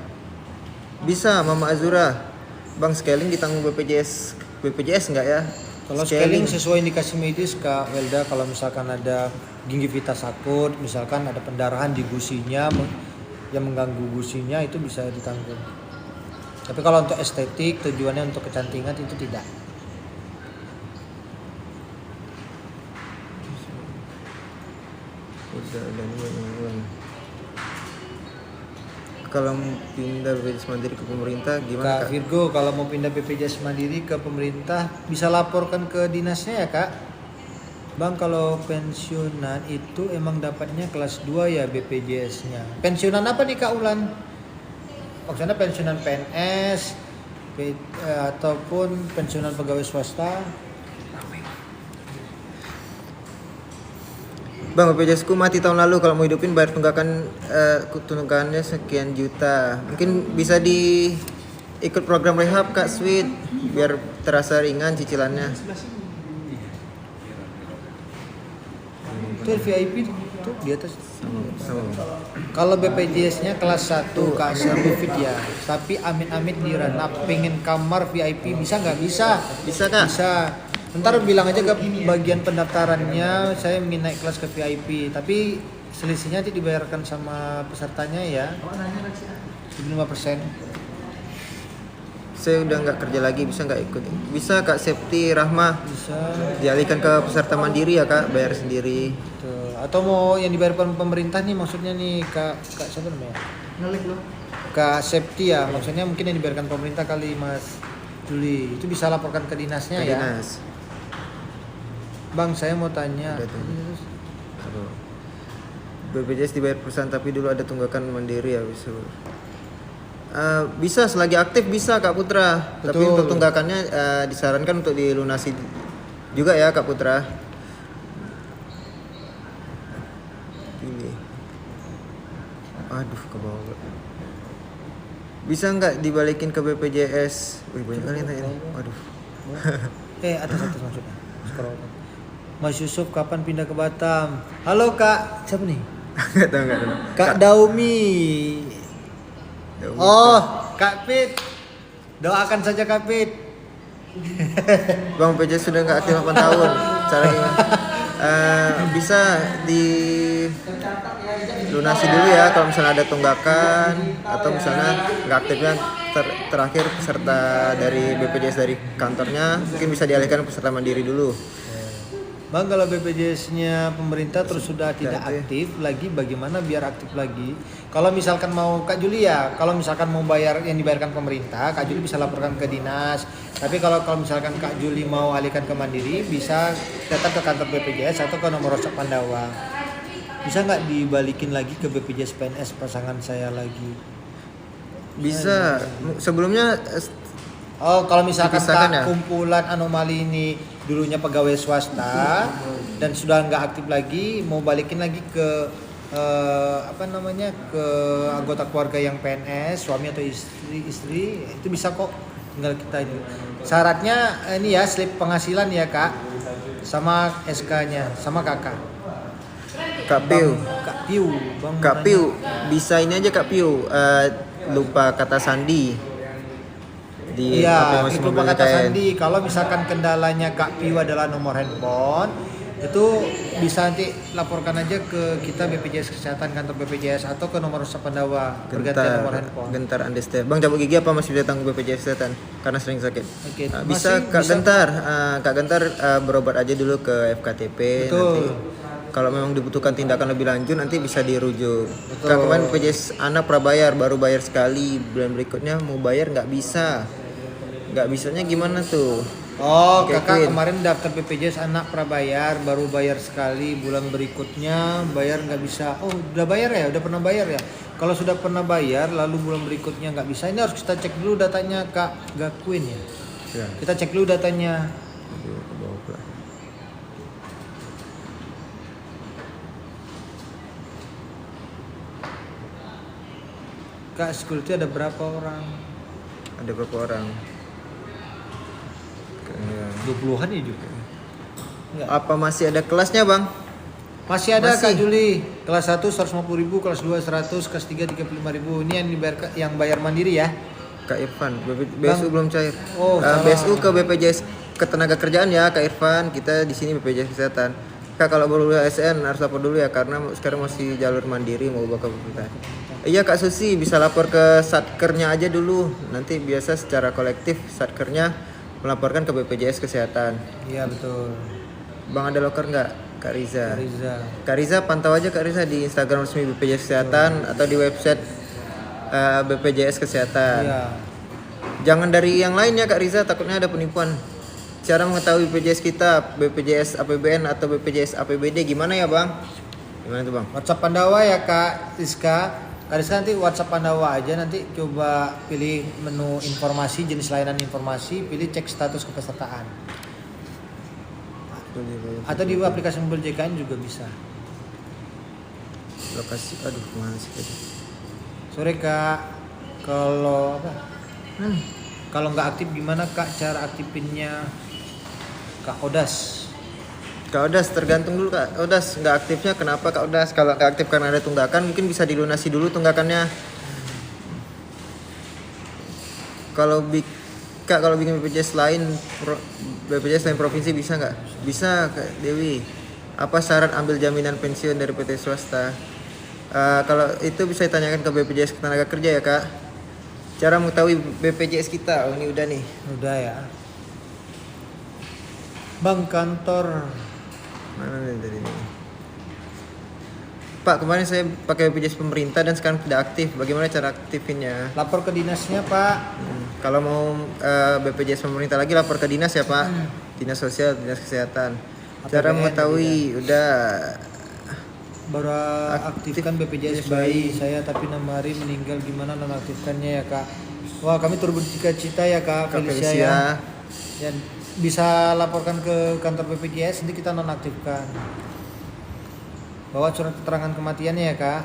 Bisa Mama Azura. Bang, scaling ditanggung BPJS nggak ya? Kalau scaling sesuai indikasi medis Kak Welda, kalau misalkan ada gingivitas akut, misalkan ada pendarahan di gusinya yang mengganggu gusinya, itu bisa ditanggung. Tapi kalau untuk estetik, tujuannya untuk kecantikan itu tidak. Udah ada nih. Kalau mau pindah BPJS Mandiri ke pemerintah gimana Kak Kak? Virgo, kalau mau pindah BPJS Mandiri ke pemerintah bisa laporkan ke dinasnya ya Kak. Bang, kalau pensiunan itu emang dapatnya kelas 2 ya BPJS-nya. Pensiunan apa nih Kak Ulan? Maksudnya pensiunan PNS ataupun pensiunan pegawai swasta? Bang, BPJS ku mati tahun lalu, kalau mau hidupin bayar tunggakannya sekian juta. Mungkin bisa ikut program rehab Kak Sweet biar terasa ringan cicilannya. Itu VIP tuh di atas. Sama. Kalau BPJS-nya kelas 1 Kak Servifit ya. Tapi amit-amit di ranap pengen kamar VIP bisa nggak? Bisa. Bisa Kak? Bisa. Ntar bilang aja ke bagian pendaftarannya saya ingin naik kelas ke VIP. Tapi selisihnya nanti dibayarkan sama pesertanya ya. 5%. Saya udah nggak kerja lagi, bisa nggak ikut? Bisa Kak Septi Rahmah. Bisa. Dialihkan ke peserta mandiri ya Kak, bayar sendiri. Tuh. Atau mau yang dibayarkan pemerintah nih maksudnya nih Kak siapa namanya? Ngelik lo. Kak Septi ya, maksudnya mungkin yang dibayarkan pemerintah kali Mas Juli. Itu bisa laporkan ke dinasnya Ke ya. dinas. Bang, saya mau tanya. Udah tuh. Aduh. BPJS dibayar perusahaan tapi dulu ada tunggakan mandiri ya bisa. Bisa selagi aktif bisa Kak Putra. Betul. Tapi untuk tunggakannya disarankan untuk dilunasi juga ya Kak Putra. Ini. Aduh ke bawah. Bisa nggak dibalikin ke BPJS? Wih banyak kali yang tanya nih. Waduh. Atas maksudnya. Scroll. Mas Yusuf kapan pindah ke Batam? Halo Kak, siapa nih? Nggak tahu. Kak Daumi. Oh, Kak Pit. Doakan saja Kak Pit. Bang BPJS sudah nggak aktif 8 tahun. Cara gimana? Bisa di lunasi dulu ya kalau misalnya ada tunggakan atau misalnya nggak aktifnya terakhir peserta dari BPJS dari kantornya mungkin bisa dialihkan ke peserta mandiri dulu. Bang, kalau BPJS-nya pemerintah terus sudah tidak aktif lagi, bagaimana biar aktif lagi? Kalau misalkan mau Kak Juli ya, kalau misalkan mau bayar yang dibayarkan pemerintah, Kak Juli bisa laporkan ke dinas. Tapi kalau misalkan Kak Juli mau alihkan ke mandiri, bisa datang ke kantor BPJS atau ke nomor WhatsApp Pandawa. Bisa nggak dibalikin lagi ke BPJS PNS pasangan saya lagi? Bisa. Sebelumnya Oh, kalau misalkan dipisahkan ya? kumpulan anomali ini dulunya pegawai swasta dan sudah nggak aktif lagi, mau balikin lagi ke ke anggota keluarga yang PNS, suami atau istri itu bisa kok, tinggal kita ini. Syaratnya ini ya slip penghasilan ya Kak, sama SK-nya, sama kakak. Kak Piu. Kak Piu, Bang. Kak Piu bisa ini aja Kak Piu. Lupa kata sandi. Di Iya, aplikasi itu mobil kata KKN. Sandi. Kalau misalkan kendalanya Kak Piu adalah nomor handphone, itu bisa nanti laporkan aja ke kita BPJS Kesehatan, kantor BPJS atau ke nomor WhatsApp Pandawa bergantian nomor handphone. Gentar Andestel. Bang cabut gigi apa masih datang ke BPJS Kesehatan karena sering sakit? Oke, Bisa masih Kak bisa. Gentar. Kak Gentar berobat aja dulu ke FKTP. Betul. Nanti kalau memang dibutuhkan tindakan lebih lanjut nanti bisa dirujuk. Betul. Kak kemarin BPJS anak prabayar baru bayar sekali, bulan berikutnya mau bayar nggak bisa. Nggak bisanya gimana tuh? Oh, Oke, kakak Queen. kemarin daftar BPJS anak prabayar, baru bayar sekali, bulan berikutnya bayar nggak bisa. Oh, udah bayar ya? Udah pernah bayar ya? Kalau sudah pernah bayar, lalu bulan berikutnya nggak bisa, ini harus kita cek dulu datanya Kak Gakwin ya. Ya. Kita cek dulu datanya. Aduh, ke bawah pula. Kak, school itu ada berapa orang? Ada berapa orang? Kayak- 20-an ya juga. Enggak. Apa masih ada kelasnya Bang? Masih ada Masih. Kak Juli. Kelas 1 150.000, kelas 2 100, kelas 3 35.000. Ini yang bayar mandiri ya. Kak Irfan, BSU belum cair. Oh, salah. BSU ke BPJS ketenaga kerjaan ya Kak Irfan, kita di sini BPJS Kesehatan. Kak kalau baru ASN harus lapor dulu ya karena sekarang masih jalur mandiri mau ubah ke pemerintah. Iya Kak Susi bisa lapor ke satkernya aja dulu. Nanti biasa secara kolektif satkernya melaporkan ke BPJS Kesehatan. Iya betul. Bang ada loker nggak Kak Riza? Riza. Kak Riza pantau aja Kak Riza di Instagram resmi BPJS Kesehatan atau di website BPJS Kesehatan. Iya. Jangan dari yang lain ya Kak Riza, takutnya ada penipuan. Cara mengetahui BPJS kita, BPJS APBN atau BPJS APBD gimana ya Bang? Gimana tuh Bang? WhatsApp Pandawa ya Kak Rizka. Kak Rizka nanti WhatsApp Pandawa aja, nanti coba pilih menu informasi, jenis layanan informasi, pilih cek status kepesertaan. Atau di aplikasi mobil JKN juga bisa. Lokasi, aduh kemana sih tadi? Sore Kak, kalau apa? Kalau nggak aktif gimana Kak cara aktifinnya? Kak Odas. Kak Odas tergantung dulu Kak Odas nggak aktifnya kenapa Kak Odas? Kalau nggak aktif karena ada tunggakan mungkin bisa dilunasi dulu tunggakannya. Kak kalau bikin BPJS lain BPJS lain provinsi bisa nggak? Bisa Kak Dewi. Apa syarat ambil jaminan pensiun dari PT swasta? Kalau itu bisa ditanyakan ke BPJS Ketenaga Kerja ya Kak. Cara mengetahui BPJS kita, oh ini udah nih. Udah ya. Bang kantor. Mana nih tadi nih? Pak kemarin saya pakai BPJS pemerintah dan sekarang tidak aktif. Bagaimana cara aktifinnya? Lapor ke dinasnya Pak. Kalau mau BPJS pemerintah lagi lapor ke dinas ya Pak. Dinas Sosial, Dinas Kesehatan. Cara APBN mengetahui udah Baru aktifkan BPJS bayi saya tapi 6 hari meninggal, gimana nonaktifkannya ya Kak? Wah kami turut bercita-cita ya Kak Felicia ya. Dan bisa laporkan ke kantor BPJS, nanti kita nonaktifkan. Bawa surat keterangan kematiannya ya Kak.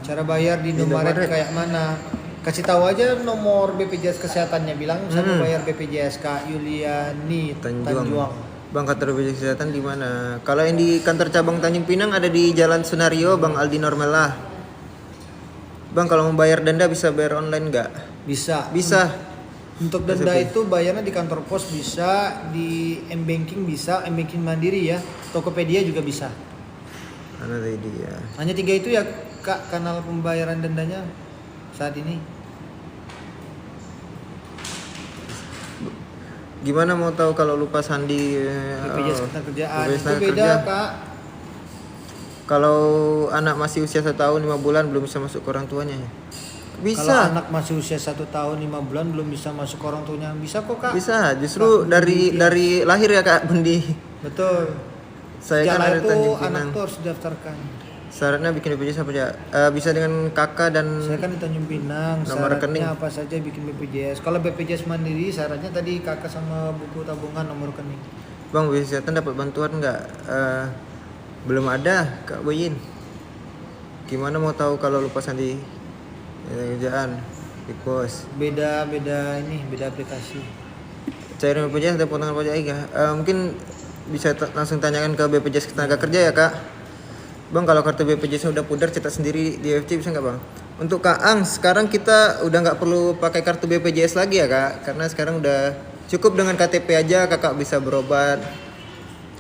Cara bayar di Indomaret kayak mana? Kasih tahu aja nomor BPJS kesehatannya, bilang saya mau bayar BPJS Kak Yuliani Tanjuang. Bang kantor BPJS Kesehatan di mana? Kalau yang di kantor cabang Tanjung Pinang ada di Jalan Sunario, Bang Aldi Normelah. Bang kalau mau bayar denda bisa bayar online nggak? Bisa. Bisa. Untuk denda itu bayarnya di kantor pos bisa, di M-Banking bisa, M-Banking Mandiri ya, Tokopedia juga bisa. Mana tadi dia? Hanya 3 itu ya Kak kanal pembayaran dendanya saat ini. Gimana mau tahu kalau lupa sandi BPJS Ketenagakerjaan BPJS itu Ketenagakerjaan. beda Kak. Kalau anak masih usia 1 tahun 5 bulan belum bisa masuk ke orang tuanya. Bisa. Kalau anak masih usia 1 tahun 5 bulan belum bisa masuk ke orang tuanya, bisa kok Kak. Bisa, justru dari lahir ya Kak Bundi. Betul. Saya kan Jala ada itu Tanjung anak Pinang. tuh harus didaftarkan. Syaratnya bikin BPJS apa aja? Bisa dengan kakak dan Saya kan di Tanjung Pinang, Nomor rekening. syaratnya apa saja bikin BPJS. Kalau BPJS Mandiri syaratnya tadi kakak sama buku tabungan, nomor rekening. Bang BPJS Kesehatan dapat bantuan nggak? Belum ada Kak Boyin. Gimana mau tahu kalau lupa sandi kerjaan di pos? Beda aplikasi. Cairan BPJS ada potongan pajak enggak? Mungkin bisa langsung tanyakan ke BPJS Ketenaga Kerja ya Kak. Bang kalau kartu BPJS udah pudar cetak sendiri di FC bisa nggak Bang? Untuk Kak Ang sekarang kita udah nggak perlu pakai kartu BPJS lagi ya Kak, karena sekarang udah cukup dengan KTP aja Kakak bisa berobat.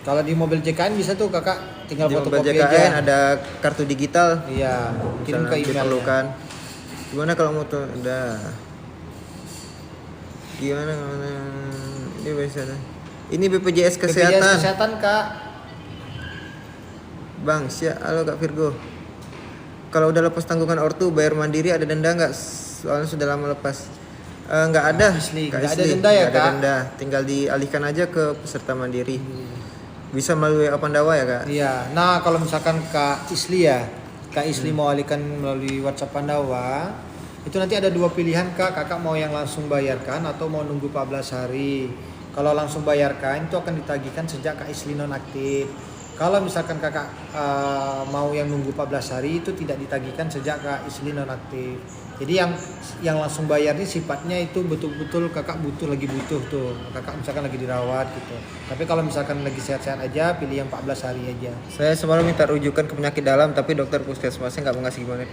Kalau di mobil JKN bisa tuh kakak tinggal Di mobil fotokopi JKN aja. ada kartu digital. Iya, kirim Misalnya ke email. diperlukan. Gimana kalau mau tuh udah? Gimana? Ini biasa. Ini BPJS Kesehatan. BPJS Kesehatan Kak. Bang, halo Kak Virgo. Kalau udah lepas tanggungan ortu bayar mandiri ada denda nggak? Soalnya sudah lama lepas. Nggak ada. Nggak ada denda ya Nggak ada Kak? denda. Tinggal dialihkan aja ke peserta mandiri. Bisa melalui Pandawa ya Kak? Iya. Nah kalau misalkan Kak Isli ya, Kak Isli mau alihkan melalui WhatsApp Pandawa, itu nanti ada 2 pilihan Kak. Kakak mau yang langsung bayarkan atau mau nunggu 14 hari. Kalau langsung bayarkan itu akan ditagihkan sejak Kak Isli nonaktif. Kalau misalkan kakak mau yang nunggu 14 hari itu tidak ditagihkan sejak Kak Isli nonaktif. Jadi yang langsung bayar ini sifatnya itu betul-betul kakak lagi butuh tuh. Kakak misalkan lagi dirawat gitu. Tapi kalau misalkan lagi sehat-sehat aja pilih yang 14 hari aja. Saya semalam minta rujukan ke penyakit dalam tapi dokter puskesmasnya nggak mau ngasih gimana.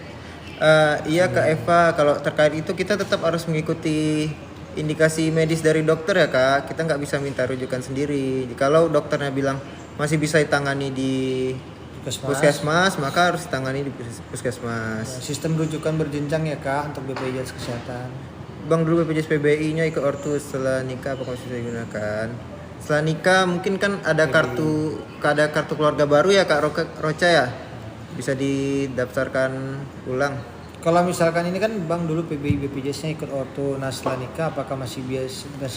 Iya Kak Eva, kalau terkait itu kita tetap harus mengikuti indikasi medis dari dokter ya kak, kita nggak bisa minta rujukan sendiri. Kalau dokternya bilang masih bisa ditangani di puskesmas, maka harus ditangani di puskesmas. Sistem rujukan berjenjang ya kak untuk BPJS Kesehatan. Bang, dulu BPJS PBI-nya ikut ortu, setelah nikah apa masih bisa digunakan? Setelah nikah mungkin kan ada kartu keluarga baru ya kak Roca ya, bisa didaftarkan ulang. Kalau misalkan ini kan bang dulu PBI BPJS-nya ikut ortu, nah setelah nikah apakah masih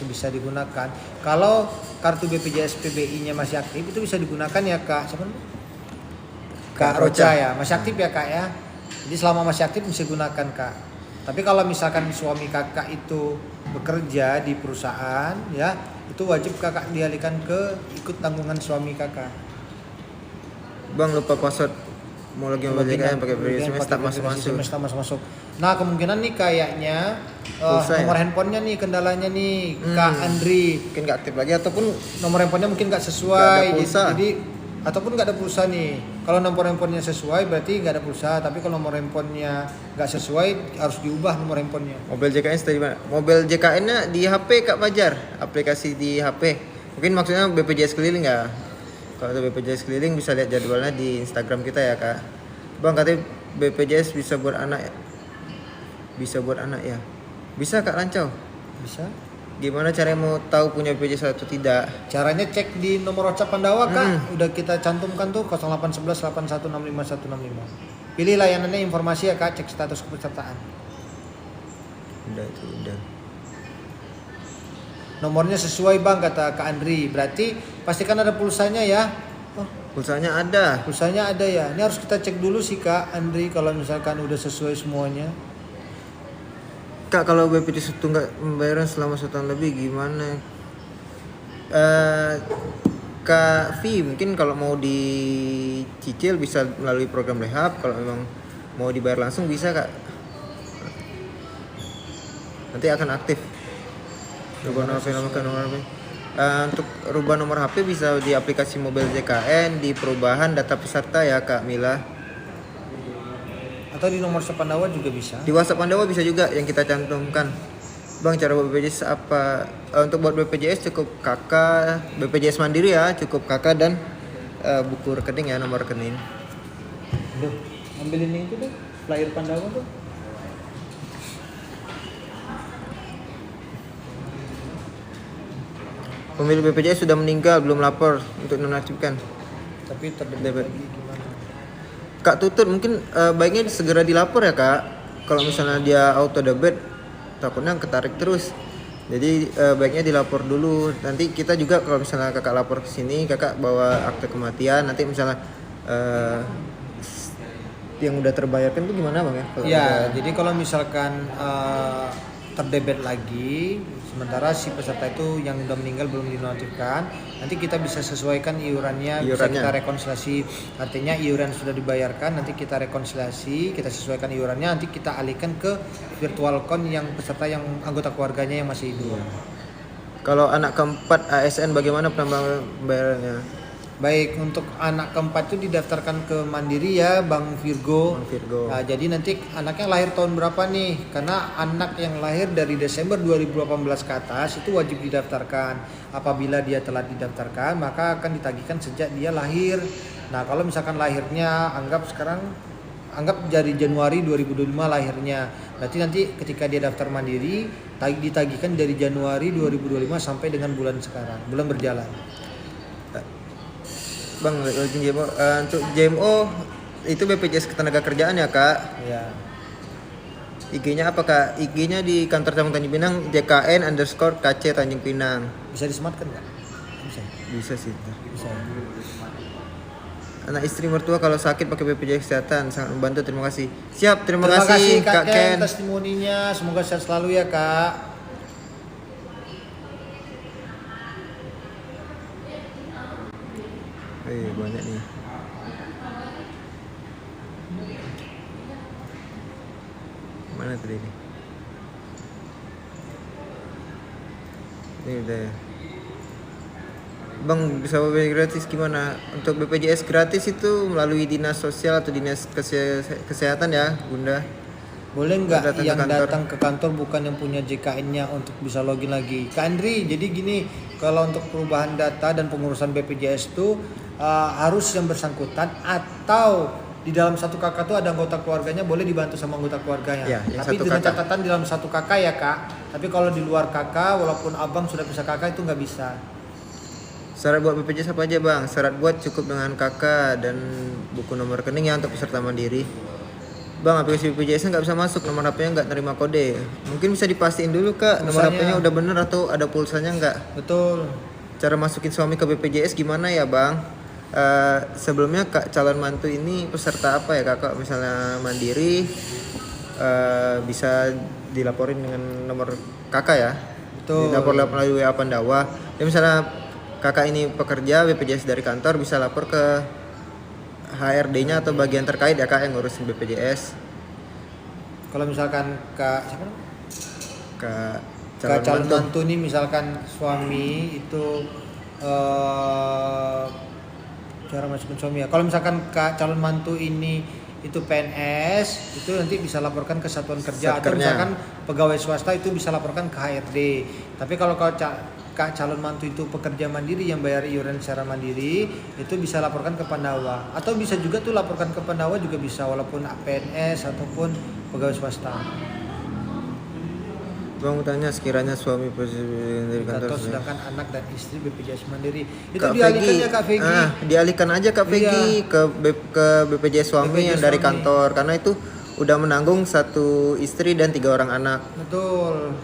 bisa digunakan? Kalau kartu BPJS PBI-nya masih aktif itu bisa digunakan ya kak? Siapa namanya? Kak Roca ya, masih aktif ya kak ya. Jadi selama masih aktif bisa gunakan kak. Tapi kalau misalkan suami kakak itu bekerja di perusahaan ya, itu wajib kakak dialihkan ke ikut tanggungan suami kakak. Bang, lupa password, mau lagi mau JKN pakai BPJS tak masuk. Nah kemungkinan nih kayaknya nomor handphonenya nih kendalanya nih Kak Andri Mungkin nggak aktif lagi ataupun nomor handphonenya mungkin nggak sesuai, nggak ada pulsa. jadi ataupun nggak ada pulsa nih. Kalau nomor handphonenya sesuai berarti nggak ada pulsa, tapi kalau nomor handphonenya nggak sesuai harus diubah nomor handphonenya. mobil JKN dari mana? Mobil JKN-nya di HP Kak Fajar, aplikasi di HP. Mungkin maksudnya BPJS keliling ya. Kalau ada BPJS keliling bisa lihat jadwalnya di Instagram kita ya kak. Bang, katanya BPJS bisa buat anak ya? Bisa buat anak ya? Bisa kak Lancau? Bisa? Gimana caranya mau tahu punya BPJS atau tidak? Caranya cek di nomor WhatsApp Pandawa kak, udah kita cantumkan tuh 0811816515. Pilih layanannya informasi ya kak, cek status kepesertaan. Udah itu udah. Nomornya sesuai bang kata Kak Andri, berarti pastikan ada pulsanya ya. Oh, Pulsanya ada. pulsanya ada ya. Ini harus kita cek dulu sih Kak Andri kalau misalkan udah sesuai semuanya. Kak, kalau BPJS itu nggak pembayaran selama 1 tahun lebih gimana? Kak V, mungkin kalau mau dicicil bisa melalui program rehab. Kalau memang mau dibayar langsung bisa kak. Nanti akan aktif. Rubah nomor HP, untuk rubah nomor HP bisa di aplikasi mobil JKN di perubahan data peserta ya Kak Mila. Atau di nomor Pandawa juga bisa. Di WhatsApp Pandawa bisa juga yang kita cantumkan. Bang, cara buat BPJS apa? Untuk buat BPJS cukup kakak, BPJS Mandiri ya, cukup kakak dan buku rekening ya, nomor rekening. Duh, ambil ini itu deh, flyer Pandawa tuh. Pemilik BPJS sudah meninggal, belum lapor untuk nonaktifkan. Tapi terdebit Debit. lagi gimana? Kak Tutut mungkin baiknya segera dilapor ya kak. Kalau misalnya dia auto debit, takutnya ketarik terus. Jadi baiknya dilapor dulu. Nanti kita juga kalau misalnya kakak lapor ke sini, kakak bawa akte kematian. Nanti misalnya yang udah terbayarkan itu gimana bang ya? Jadi kalau misalkan terdebit lagi, sementara si peserta itu yang udah meninggal belum dinonaktifkan, nanti kita bisa sesuaikan iurannya, bisa kita rekonsiliasi. Artinya iuran sudah dibayarkan, nanti kita rekonsiliasi, kita sesuaikan iurannya, nanti kita alihkan ke virtual account yang peserta yang anggota keluarganya yang masih hidup. Kalau anak keempat ASN bagaimana penambahan pembayarannya? Baik, untuk anak keempat itu didaftarkan ke Mandiri ya Bang Virgo. Nah, jadi nanti anaknya lahir tahun berapa nih? Karena anak yang lahir dari Desember 2018 ke atas itu wajib didaftarkan. Apabila dia telah didaftarkan, maka akan ditagihkan sejak dia lahir. Nah, kalau misalkan lahirnya anggap dari Januari 2025 lahirnya. Berarti nanti ketika dia daftar Mandiri, ditagihkan dari Januari 2025 sampai dengan bulan sekarang, bulan berjalan. Bang, untuk JMO itu BPJS Ketenagakerjaan ya kak? Ya. IG-nya apa kak? IG-nya di kantor cabang Tanjung Pinang JKN_KC Tanjung Pinang. Bisa disematkan nggak? Bisa. Bisa sih. Bisa. Anak istri mertua kalau sakit pakai BPJS Kesehatan sangat membantu. Terima kasih. Siap, terima kasih Kak Ken. Testimoninya semoga sehat selalu ya kak. Banyak nih. Mana tadi ini? Ini udah ya. Bang, bisa BPJS gratis gimana? Untuk BPJS gratis itu melalui dinas sosial atau dinas kesehatan ya Bunda. Boleh nggak Datang ke yang kantor. datang ke kantor bukan yang punya JKN-nya untuk bisa login lagi? Kak Andri, jadi gini, kalau untuk perubahan data dan pengurusan BPJS itu harus yang bersangkutan atau di dalam satu kakak tuh ada anggota keluarganya, boleh dibantu sama anggota keluarganya. Ya, yang Tapi satu dengan kakak. catatan di dalam satu kakak ya kak. Tapi kalau di luar kakak, walaupun abang sudah bisa kakak itu nggak bisa. Syarat buat BPJS apa aja bang? Syarat buat cukup dengan kakak dan buku nomor rekening ya untuk peserta mandiri. Bang, aplikasi BPJS nggak bisa masuk, nomor HP-nya nggak nerima kode. Mungkin bisa dipastiin dulu kak, nomor Pulsanya. HP-nya udah bener atau ada pulsanya nggak? Betul. Cara masukin suami ke BPJS gimana ya bang? Sebelumnya kak calon mantu ini peserta apa ya kakak? Misalnya mandiri, bisa dilaporin dengan nomor kakak ya. Betul. Dilapor melalui WA Pandawa. Ya misalnya kakak ini pekerja BPJS dari kantor, bisa lapor ke HRD-nya atau bagian terkait ya kak yang ngurusin BPJS. Kalau misalkan kak siapa namanya? Ke Kak calon mantu. mantu nih misalkan suami itu cara masukin suami ya. Kalau misalkan kak calon mantu ini itu PNS itu nanti bisa laporkan ke satuan kerja atau Satkernya. misalkan pegawai swasta itu bisa laporkan ke HRD. Tapi kalau kak calon mantu itu pekerja mandiri yang bayar iuran secara mandiri itu bisa laporkan ke Pandawa atau bisa juga tuh laporkan ke Pandawa juga bisa walaupun PNS ataupun pegawai swasta. Bang mau tanya, sekiranya suami presiden dari kantor Atau sedangkan anak dan istri BPJS mandiri itu Kak dialihkan Vegi, ya Kak Vegi. dialihkan aja Kak Vegi ke BPJS suami BPJS yang dari suami. kantor karena itu udah menanggung satu istri dan 3 orang anak. Betul.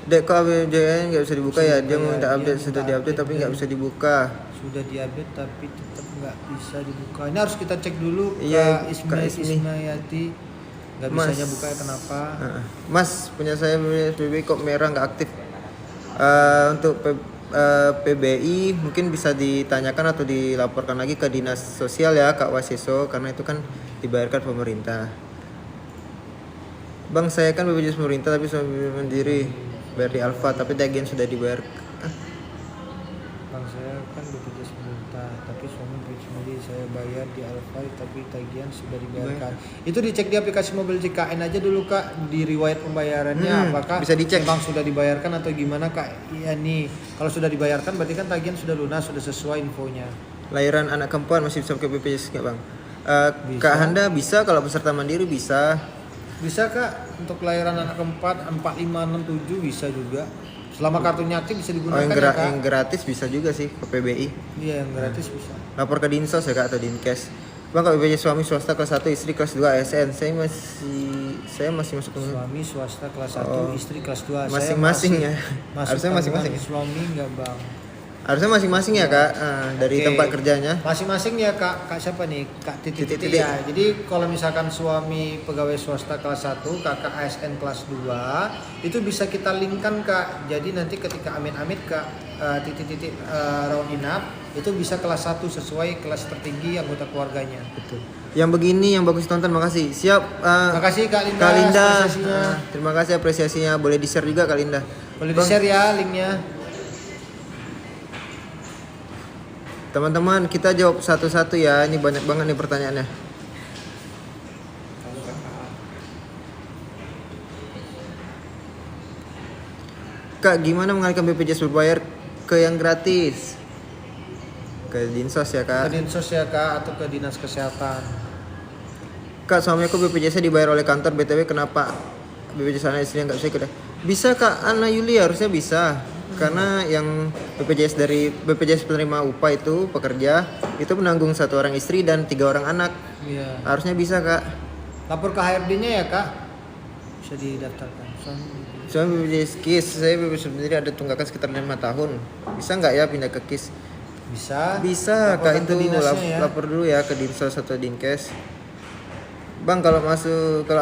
Dek kok BPJS nggak bisa dibuka ya? Dia Iya, mau minta dia update, minta sudah diupdate update tapi dan- nggak bisa dibuka. Sudah diupdate tapi tetap nggak bisa dibuka. Ini harus kita cek dulu Iya, Kak Kak Ismi. Ismayati nggak Mas. bisanya buka ya kenapa? Mas, punya saya PBI kok merah nggak aktif. Untuk PBI mungkin bisa ditanyakan atau dilaporkan lagi ke dinas sosial ya Kak Wasiso, karena itu kan dibayarkan pemerintah. Bang, saya kan BPJS pemerintah tapi suami mandiri bayar di Alfa tapi tagihan sudah dibayar. Bang saya kan BPJS pemerintah tapi suami BPJS mandiri saya bayar di Alfa tapi tagihan sudah dibayarkan. Itu dicek di aplikasi mobil JKN aja dulu Kak di riwayat pembayarannya apakah bisa dicek. memang sudah dibayarkan atau gimana Kak? Iya nih kalau sudah dibayarkan berarti kan tagihan sudah lunas sudah sesuai infonya. Lahiran anak keempat masih bisa pakai BPJS nggak Bang? Bisa. Kak Handa bisa, kalau peserta mandiri bisa. Bisa Kak untuk lahiran anak keempat 4, 5, 6, 7 bisa juga. Selama kartunya aktif bisa Oh, digunakan yang, ya Kak. yang gratis bisa juga sih ke PBI. Iya yang gratis bisa. Lapor ke Dinsos ya Kak atau Dinkes. Bang, kalau BPJS suami swasta kelas 1, istri kelas 2 ASN, saya masih masuk ke Suami swasta kelas 1, Oh. istri kelas 2. Masing-masing ya. Masuk Harusnya masing-masing ya. Suami enggak Bang. Harusnya masing-masing ya Kak, dari Oke. tempat kerjanya. Masing-masing ya Kak siapa nih? Kak titik-titik Titik-titik. ya. Jadi kalau misalkan suami pegawai swasta kelas 1, kakak ASN kelas 2, itu bisa kita linkkan Kak. Jadi nanti ketika amit-amit Kak titik-titik rawat inap, itu bisa kelas 1 sesuai kelas tertinggi anggota keluarganya. Betul. Yang begini yang bagus tonton, makasih. Siap. Makasih Kak Linda. Kak Linda. apresiasinya. Terima kasih apresiasinya. Boleh di-share juga Kak Linda. Boleh Bang, di-share ya linknya. teman-teman, kita jawab satu-satu ya. Ini banyak banget nih pertanyaannya. Kak, gimana mengalihkan BPJS berbayar ke yang gratis? Ke Dinsos ya Ke Kak. Dinsos ya Kak atau ke Dinas Kesehatan. Kak, suami aku BPJS dibayar oleh kantor, BTW kenapa BPJS anak istrinya nggak bisa ikut ya? Bisa Kak, Ana Yuli harusnya bisa. Karena yang BPJS dari BPJS penerima upah itu pekerja itu menanggung 1 orang istri dan 3 orang anak. Iya. Harusnya bisa Kak. Lapor ke HRD-nya ya Kak. Bisa didaftarkan. Soalnya BPJS KIS, saya BPJS sendiri ada tunggakan sekitar 5 tahun. Bisa nggak ya pindah ke KIS? Bisa. Bisa Kak, Laporkan ke itu dinasnya ya. lapor dulu ya ke Dinsos atau Dinkes. Bang, kalau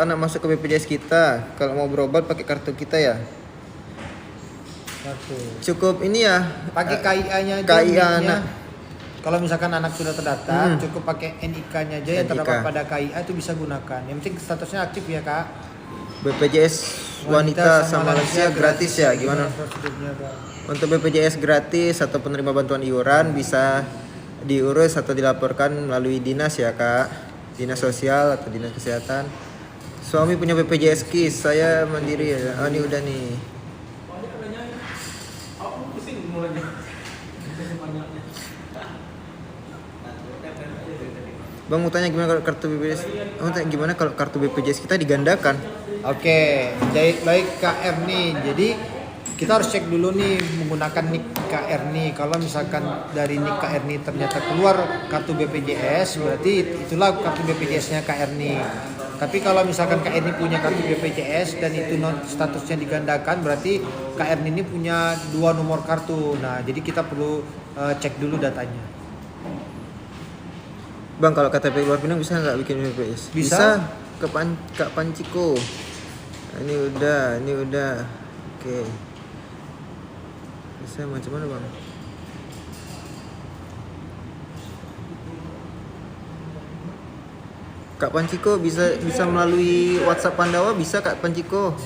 anak masuk ke BPJS kita, kalau mau berobat pakai kartu kita ya. Kartu. Cukup ini ya. Pakai KIA-nya aja. KIA NIK-nya. anak. Kalau misalkan anak sudah terdaftar, cukup pakai NIK-nya aja yang NIK. terdapat pada KIA itu bisa gunakan. Yang penting statusnya aktif ya Kak. BPJS wanita sama lansia gratis ya, gimana? Prosedurnya Kak? Untuk BPJS gratis atau penerima bantuan iuran bisa diurus atau dilaporkan melalui dinas ya Kak. Dinas sosial atau dinas kesehatan. Suami punya BPJS KIS, saya mandiri ya. Oh, ini udah nih. Bang mau tanya gimana kalau kartu BPJS? Oh, tanya gimana kalau kartu BPJS kita digandakan? Oke, baik KR nih. Jadi kita harus cek dulu nih menggunakan nik KR nih. Kalau misalkan dari nik KR nih ternyata keluar kartu BPJS, berarti itulah kartu BPJS-nya KR nih. Tapi kalau misalkan KR ini punya kartu BPJS dan itu statusnya digandakan, berarti KR ini punya 2 nomor kartu. Nah, jadi kita perlu cek dulu datanya. Bang kalau KTP luar Pinang bisa nggak bikin BPJS? Bisa. Kak Panciko. Nah, ini udah. Oke. Bisa macam mana bang? Kak Panciko bisa melalui WhatsApp Pandawa bisa Kak Panciko.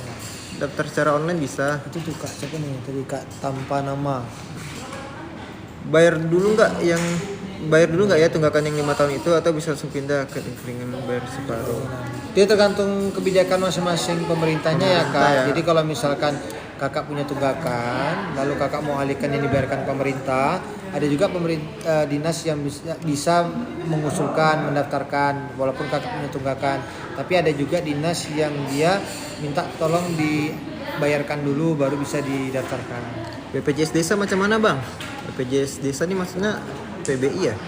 Daftar secara online bisa. Itu tuh Kak, siapa nih tadi Kak tanpa nama. Bayar dulu nggak ya tunggakan yang 5 tahun itu atau bisa langsung pindah ke rekening bayar separuh? Dia tergantung kebijakan masing-masing pemerintahnya ya Kak. Ya. Jadi kalau misalkan Kakak punya tunggakan, lalu Kakak mau alihkan yang dibayarkan pemerintah, ada juga pemerintah dinas yang bisa mengusulkan, mendaftarkan walaupun Kakak punya tunggakan. Tapi ada juga dinas yang dia minta tolong dibayarkan dulu baru bisa didaftarkan. BPJS desa macam mana bang? BPJS desa ini maksudnya PBI ya?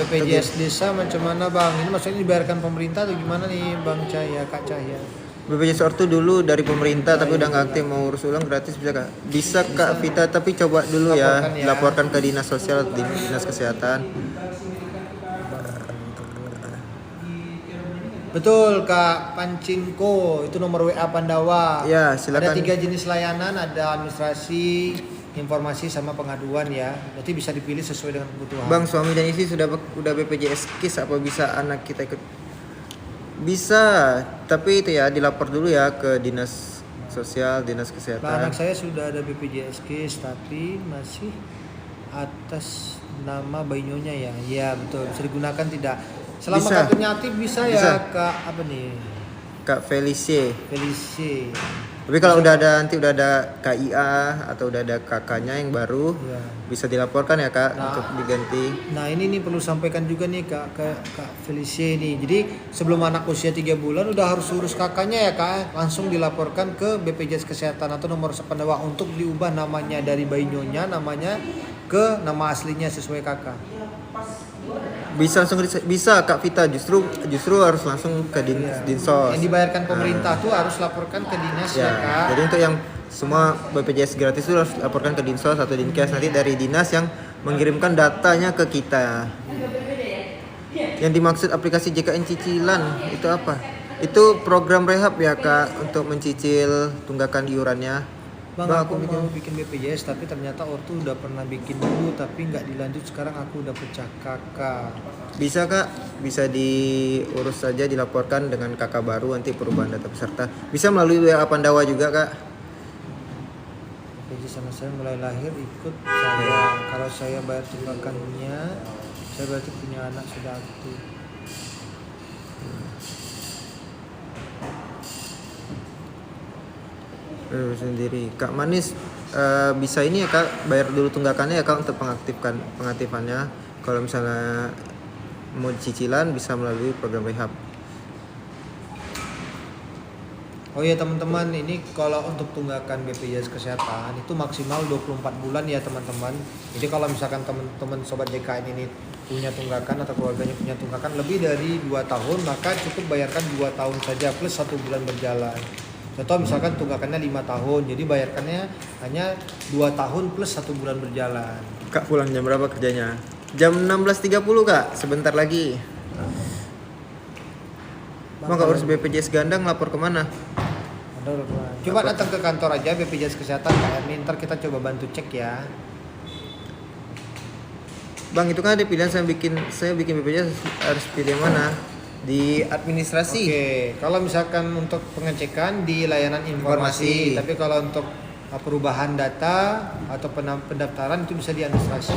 BPJS desa macam mana Bang? Ini maksudnya dibayarkan pemerintah atau gimana nih Bang Cahya, Kak Cahya? BPJS ortu dulu dari pemerintah tapi udah nggak aktif, mau urus ulang gratis bisa kak? Bisa Kak Vita tapi coba dulu laporkan ke dinas sosial, dinas kesehatan. Betul Kak Pancingko, itu nomor WA Pandawa. Ya silakan. Ada 3 jenis layanan, ada administrasi, informasi sama pengaduan ya. Berarti bisa dipilih sesuai dengan kebutuhan. Bang suami dan istri udah BPJS KIS, apa bisa anak kita ikut? Bisa, tapi itu ya dilapor dulu ya ke dinas sosial, dinas Nah, kesehatan. anak saya sudah ada BPJS KIS tapi masih atas nama bayi-nyonya ya. Iya betul, bisa digunakan tidak? Selama Bisa. kartunya aktif bisa ya Kak apa nih? Kak Felicie. Felicie. Tapi kalau udah ada KIA atau udah ada kakaknya yang baru, Ya. bisa dilaporkan ya Kak Nah. untuk diganti. Nah ini nih perlu sampaikan juga nih Kak Felicie nih. Jadi sebelum anak usia 3 bulan udah harus urus kakaknya ya Kak. Langsung dilaporkan ke BPJS Kesehatan atau nomor Pandawa untuk diubah namanya dari bayi nyonya namanya ke nama aslinya sesuai kakak. Bisa langsung bisa Kak Vita, justru harus langsung ke dinsos. Yang dibayarkan pemerintah tuh harus laporkan ke dinas ya Kak. Jadi untuk yang semua BPJS gratis itu harus laporkan ke dinsos atau dinkes, nanti dari dinas yang mengirimkan datanya ke kita. Yang dimaksud aplikasi JKN cicilan itu apa? Itu program rehab ya Kak untuk mencicil tunggakan iurannya. Bang, aku mau bikin BPJS tapi ternyata ortu udah pernah bikin dulu tapi nggak dilanjut, sekarang aku udah pecah kakak. Bisa Kak, bisa diurus saja, dilaporkan dengan kakak baru nanti perubahan data peserta. Bisa melalui WA Pandawa juga Kak. BPJS sama saya mulai lahir ikut saya. Kalau saya bayar tunggakannya, saya berarti punya anak sudah aktif. Sendiri Kak Manis bisa ini ya Kak, bayar dulu tunggakannya ya Kak untuk pengaktifannya. Kalau misalnya mau cicilan bisa melalui program rehab. Oh iya teman-teman, ini kalau untuk tunggakan BPJS Kesehatan itu maksimal 24 bulan ya teman-teman. Jadi kalau misalkan teman-teman sobat JKN ini punya tunggakan atau keluarganya punya tunggakan lebih dari 2 tahun, maka cukup bayarkan 2 tahun saja plus 1 bulan berjalan. Contoh misalkan tunggakannya 5 tahun, jadi bayarkannya hanya 2 tahun plus 1 bulan berjalan. Kak pulang jam berapa kerjanya? Jam 16.30 Kak, sebentar lagi. Bang kalau urus BPJS ganda ngelapor kemana? Coba datang ke kantor aja BPJS Kesehatan KRN, ntar kita coba bantu cek ya. Bang itu kan ada pilihan saya bikin BPJS harus pilih mana? Di administrasi. Oke, kalau misalkan untuk pengecekan di layanan informasi. Tapi kalau untuk perubahan data atau pendaftaran itu bisa di administrasi.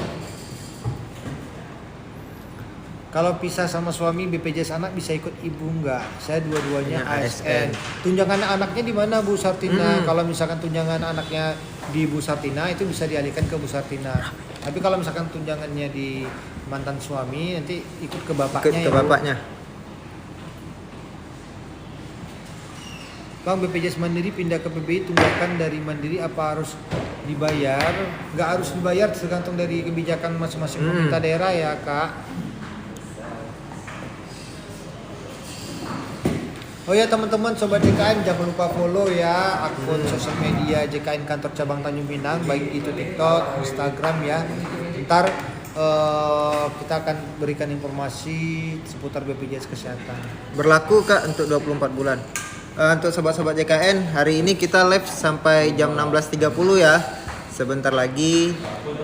Kalau pisah sama suami BPJS anak bisa ikut ibu enggak? Saya dua-duanya Ya, ASN. Tunjangan anaknya di mana Bu Sartina? Kalau misalkan tunjangan anaknya di Bu Sartina itu bisa dialihkan ke Bu Sartina. Tapi kalau misalkan tunjangannya di mantan suami nanti ikut ke bapaknya Ke ya, Bu. bapaknya. Bang, BPJS Mandiri pindah ke PBI, tunggakan dari Mandiri apa harus dibayar? Nggak harus dibayar, tergantung dari kebijakan masing-masing pemerintah daerah ya Kak. Oh ya teman-teman Sobat JKN, jangan lupa follow ya akun sosial media JKN Kantor Cabang Tanjung Pinang, baik itu TikTok, Instagram ya. Ntar kita akan berikan informasi seputar BPJS Kesehatan. Berlaku Kak untuk 24 bulan. Untuk sobat-sobat JKN, hari ini kita live sampai jam 16.30 ya. Sebentar lagi.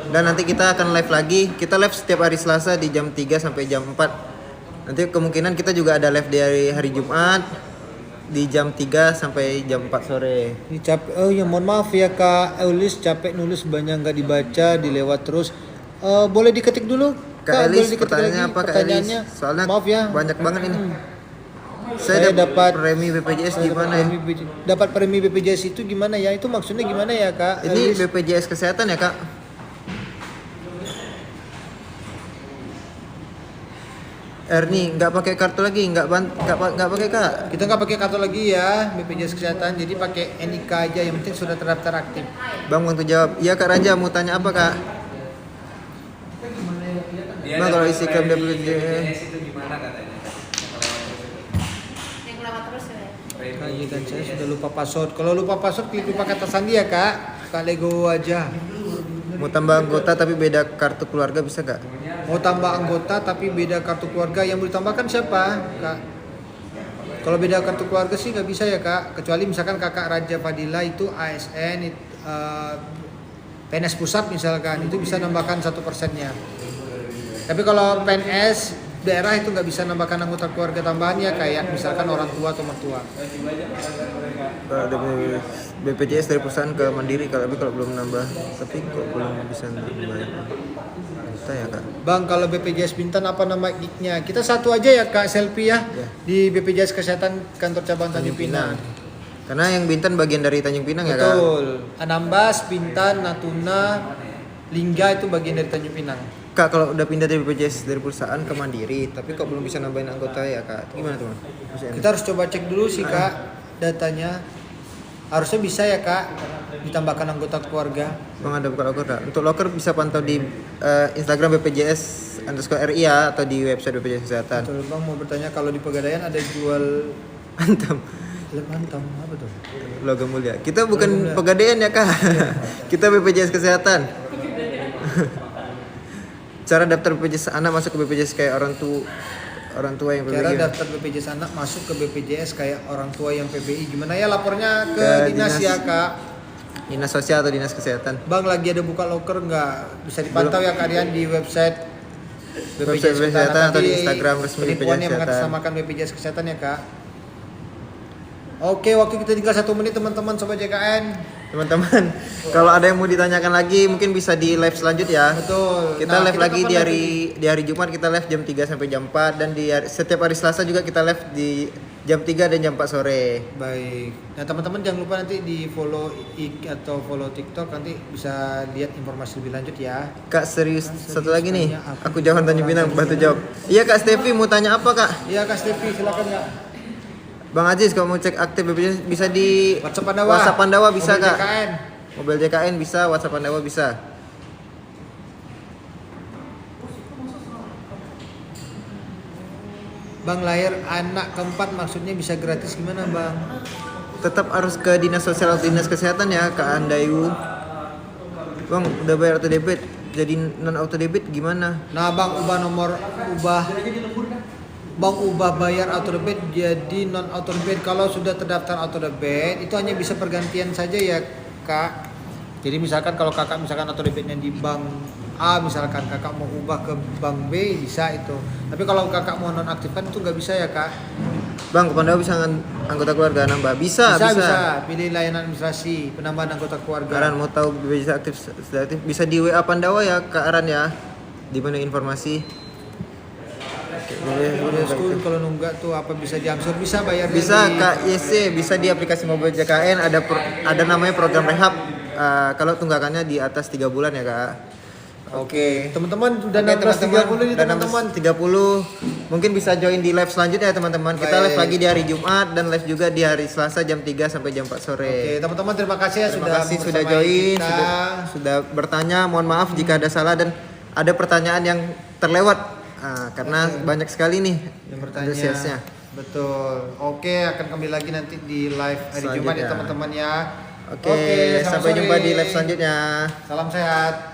Dan nanti kita akan live lagi. Kita live setiap hari Selasa di jam 3 sampai jam 4. Nanti kemungkinan kita juga ada live di hari Jumat di jam 3 sampai jam 4 sore. Ini capek. Oh ya mohon maaf ya Kak Eulis, capek nulis banyak nggak dibaca, dilewat terus. Boleh diketik dulu? Kak Elis, boleh diketik pertanyaannya lagi apa Kak Elis? pertanyaannya? Soalnya Maaf ya. banyak banget ini. Saya dapat premi BPJS gimana ya? Dapat premi BPJS itu gimana ya? Itu maksudnya gimana ya Kak? Ini Eulis? BPJS Kesehatan ya Kak? Erni nggak pakai kartu lagi, nggak pakai Kak. Kita nggak pakai kartu lagi ya BPJS Kesehatan, jadi pakai NIK aja, yang penting sudah terdaftar aktif. Bang bantu jawab. Iya Kak Raja mau tanya apa Kak? Bang kalau isi klaim BPJS itu gimana katanya? Yang lewat terus ya. Nah, iya kan saya sudah lupa password. Kalau lupa password klik lupa kata sandi ya Kak. Kak Lego aja. mau tambah anggota tapi beda kartu keluarga bisa gak? Mau tambah anggota tapi beda kartu keluarga, yang boleh tambahkan siapa Kak? Kalau beda kartu keluarga sih nggak bisa ya Kak, kecuali misalkan Kakak Raja Fadila itu ASN, PNS pusat misalkan, itu bisa nambahkan 1%-nya. Tapi kalau PNS daerah itu nggak bisa nambahkan anggota keluarga tambahannya, kayak misalkan orang tua atau mertua. Kalau ada BPJS dari perusahaan ke Mandiri, kalau belum nambah, tapi kok belum bisa nambah kita ya Kak? Bang, kalau BPJS Bintan apa nama gig-nya? Kita satu aja ya Kak, selfie ya, Ya. di BPJS Kesehatan Kantor Cabang Tanjung Pinang. Karena yang Bintan bagian dari Tanjung Pinang ya Kak? Betul. Anambas, Bintan, Natuna, Lingga itu bagian dari Tanjung Pinang. Kak kalau udah pindah dari BPJS dari perusahaan ke Mandiri, tapi kok belum bisa nambahin anggota ya Kak? Gimana tuh? Maksudnya? Kita harus coba cek dulu sih Kak datanya. Harusnya bisa ya Kak ditambahkan anggota keluarga. Bang ada buka loker Kak? Untuk loker bisa pantau di Instagram BPJS_RI ya, atau di website BPJS Kesehatan. Betul Bang, mau bertanya kalau di Pegadaian ada jual Antam. antam apa tuh? Logam mulia. Kita bukan Pegadaian ya Kak. Kita BPJS Kesehatan. Cara daftar BPJS anak masuk ke BPJS kayak orang tua yang Cara PBI. daftar BPJS anak masuk ke BPJS kayak orang tua yang PBI. Gimana ya lapornya ke Ke dinas dinas. ya Kak? Dinas Sosial atau Dinas Kesehatan. Bang lagi ada buka loker nggak? Bisa dipantau ya kalian di website Website Kesehatan atau di Nanti Instagram resmi penipuan BPJS yang Kesehatan. mengatasnamakan BPJS Kesehatan ya Kak. Oke, waktu kita tinggal 1 menit teman-teman Sobat JKN. Teman-teman, kalau ada yang mau ditanyakan lagi mungkin bisa di live selanjutnya. Betul. Kita Nah, live lagi kapan di hari Jumat, kita live jam 3 sampai jam 4, dan setiap hari Selasa juga kita live di jam 3 dan jam 4 sore. Baik. Nah teman-teman jangan lupa nanti di follow atau follow TikTok, nanti bisa lihat informasi lebih lanjut ya. Kak serius, satu lagi nih. tanya apa? Aku jawab Tanjung Pinang, bantu jawab. Iya Kak Stevi mau tanya apa Kak? Iya Kak Stevi, silakan Kak. Bang Aziz kalau mau cek aktif BPJS bisa di WhatsApp Pandawa. WhatsApp Pandawa bisa Mobil Kak. JKN. Mobil JKN bisa, WhatsApp Pandawa bisa. Bang lahir anak keempat maksudnya bisa gratis gimana Bang? Tetap harus ke Dinas Sosial atau Dinas Kesehatan ya Kak Andayu. Bang udah bayar auto debit, jadi non auto debit gimana? Nah Bang ubah bayar auto debit jadi non auto debit. Kalau sudah terdaftar auto debit itu hanya bisa pergantian saja ya Kak. Jadi misalkan kalau kakak misalkan auto debitnya di bank A, misalkan kakak mau ubah ke bank B bisa itu. Tapi kalau kakak mau nonaktifkan itu nggak bisa ya Kak. Bang ke Pandawa bisa anggota keluarga nambah? Bisa. Pilih layanan administrasi penambahan anggota keluarga. Aran mau tahu BPJS aktif sudah aktif bisa di WA Pandawa ya Kak Aran ya. Di mana informasi? Boleh school kalau nunggak tuh apa bisa diangsur, bisa bayarnya Bisa di KYC, bisa di aplikasi mobile JKN ada namanya program rehab. Kalau tunggakannya di atas 3 bulan ya kak. Oke, teman-teman udah Oke, 16.30 nih udah teman-teman. 16.30. Mungkin bisa join di live selanjutnya ya teman-teman. Kita live Baik. lagi di hari Jumat dan live juga di hari Selasa jam 3 sampai jam 4 sore. Oke, teman-teman terima kasih ya Terima kasih sudah bersama join, kita. sudah bertanya. Mohon maaf jika ada salah dan ada pertanyaan yang terlewat. Karena banyak sekali nih yang bertanya. antusiasnya. Betul. Oke, akan kembali lagi nanti di live hari Jumat ya Selanjutnya. teman-teman ya. Oke, selamat sampai jumpa sore. di live selanjutnya. Salam sehat.